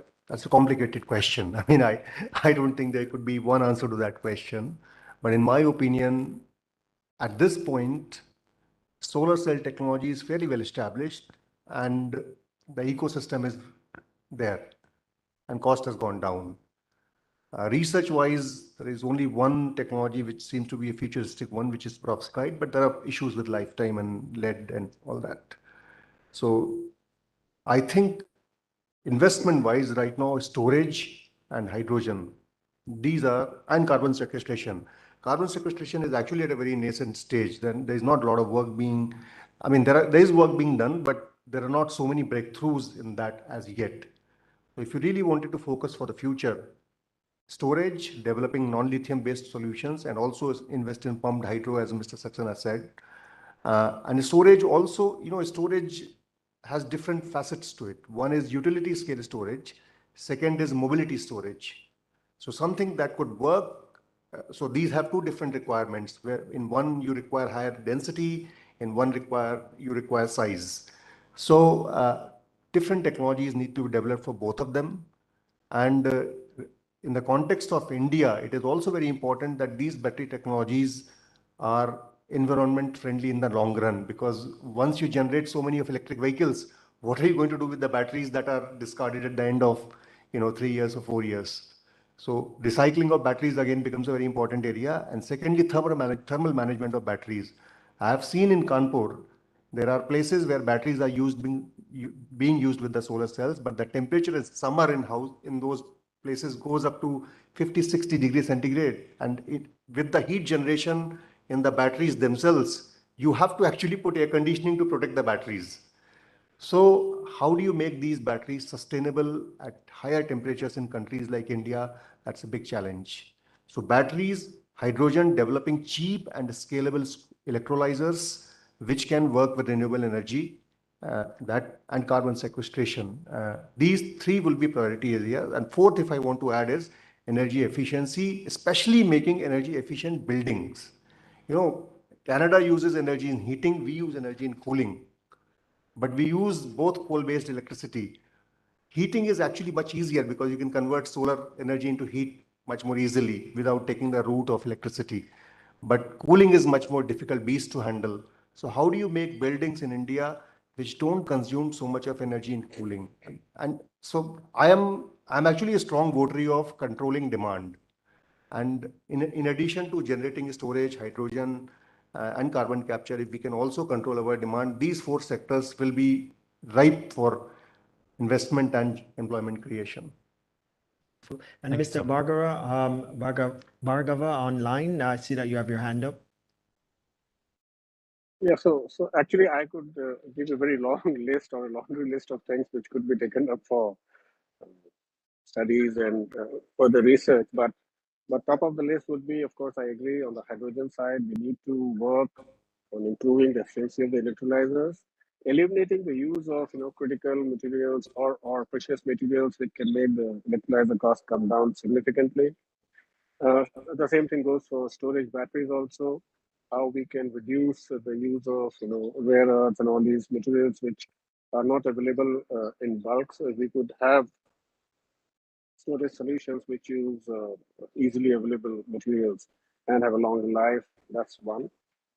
complicated question. I mean, I don't think there could be one answer to that question. But in my opinion, at this point, solar cell technology is fairly well established and the ecosystem is there and cost has gone down. Research-wise, there is only one technology which seems to be a futuristic one, which is perovskite, but there are issues with lifetime and lead and all that. So I think investment-wise right now, storage and hydrogen, and carbon sequestration. Carbon sequestration is actually at a very nascent stage. Then there is not a lot of work being, I mean, there is work being done, but there are not so many breakthroughs in that as yet. So if you really wanted to focus for the future, storage, developing non-lithium based solutions, and also invest in pumped hydro, as Mr. Saxena said. And storage also, storage has different facets to it. One is utility scale storage. Second is mobility storage. So something that could work. So these have 2 different requirements, where in one you require higher density, in one you require size. So different technologies need to be developed for both of them. And in the context of India, it is also very important that these battery technologies are environment friendly in the long run, because once you generate so many of electric vehicles, what are you going to do with the batteries that are discarded at the end of 3 years or 4 years? So recycling of batteries again becomes a very important area. And secondly, thermal management of batteries. I have seen in Kanpur, there are places where batteries are being used with the solar cells, but the temperature in summer in those places goes up to 50-60 degrees centigrade. And with the heat generation in the batteries themselves, you have to actually put air conditioning to protect the batteries. So how do you make these batteries sustainable at higher temperatures in countries like India? That's a big challenge. So batteries, hydrogen, developing cheap and scalable electrolyzers, which can work with renewable energy, and carbon sequestration. These 3 will be priority areas. And 4th, if I want to add, is energy efficiency, especially making energy efficient buildings. Canada uses energy in heating, we use energy in cooling, but we use both coal-based electricity. Heating is actually much easier because you can convert solar energy into heat much more easily without taking the route of electricity. But cooling is much more difficult beast to handle. So how do you make buildings in India which don't consume so much of energy in cooling? And so I'm actually a strong votary of controlling demand. And in addition to generating storage, hydrogen, and carbon capture, if we can also control our demand, these 4 sectors will be ripe for investment and employment creation. And Mr. Bhargava online, I see that you have your hand up. Yeah, so actually I could give a very long list or a laundry list of things which could be taken up for studies and further research. But top of the list would be, of course, I agree on the hydrogen side, we need to work on improving the efficiency of the electrolyzers, eliminating the use of critical materials or precious materials which can make the electrolyzer cost come down significantly. The same thing goes for storage batteries also. How we can reduce the use of rare earths and all these materials which are not available in bulk. So we could have storage solutions which use easily available materials and have a long life. That's one.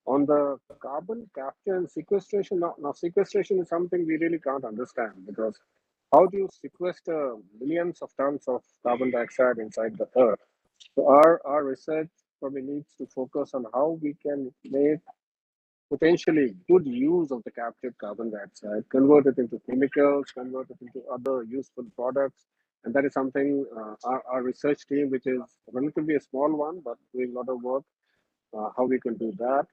On the carbon capture and sequestration, now sequestration is something we really can't understand, because how do you sequester millions of tons of carbon dioxide inside the earth? So our research probably needs to focus on how we can make potentially good use of the captured carbon dioxide, convert it into chemicals, convert it into other useful products. And that is something our research team, which is relatively a small one, but doing a lot of work, how we can do that.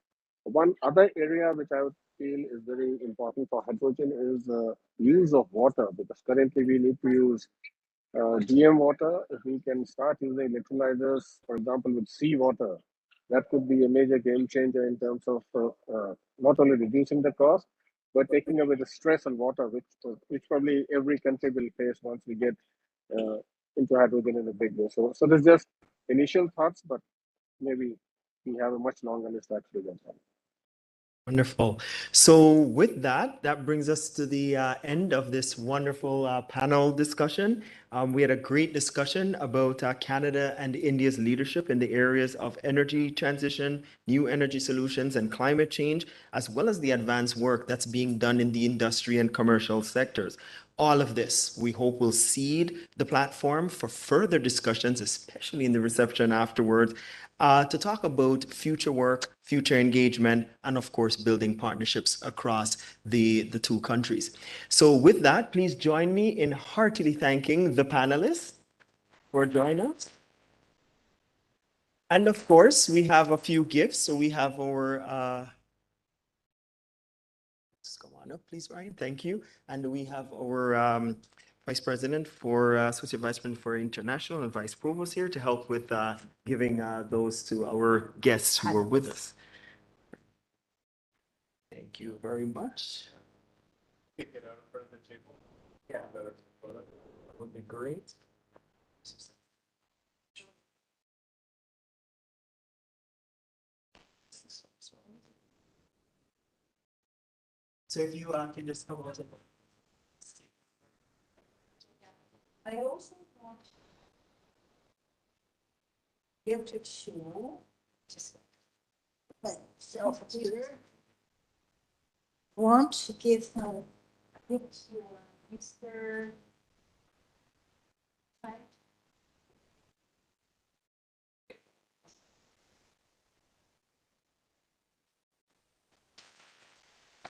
One other area which I would feel is very important for hydrogen is use of water, because currently we need to use DM water. If we can start using electrolyzers, for example, with seawater, that could be a major game changer in terms of not only reducing the cost, but taking away the stress on water, which probably every country will face once we get uh, into hydrogen in a big way. So there's just initial thoughts, but maybe we have a much longer list actually than that. Wonderful. So with that, that brings us to the end of this wonderful panel discussion. We had a great discussion about Canada and India's leadership in the areas of energy transition, new energy solutions, and climate change, as well as the advanced work that's being done in the industry and commercial sectors. All of this, we hope, will seed the platform for further discussions, especially in the reception afterwards, to talk about future work, future engagement, and of course, building partnerships across the two countries. So with that, please join me in heartily thanking the panelists for joining us. And of course, we have a few gifts. So we have our, just come on up, please, Ryan. Thank you. And we have our Vice President for Associate Vice President for International and Vice Provost here to help with giving those to our guests who are with us. Thank you very much. Pick it out in front of the table. Yeah, that would be great. So if you can just come on. I also want to give to show just myself here. Want to give a gift to Mr.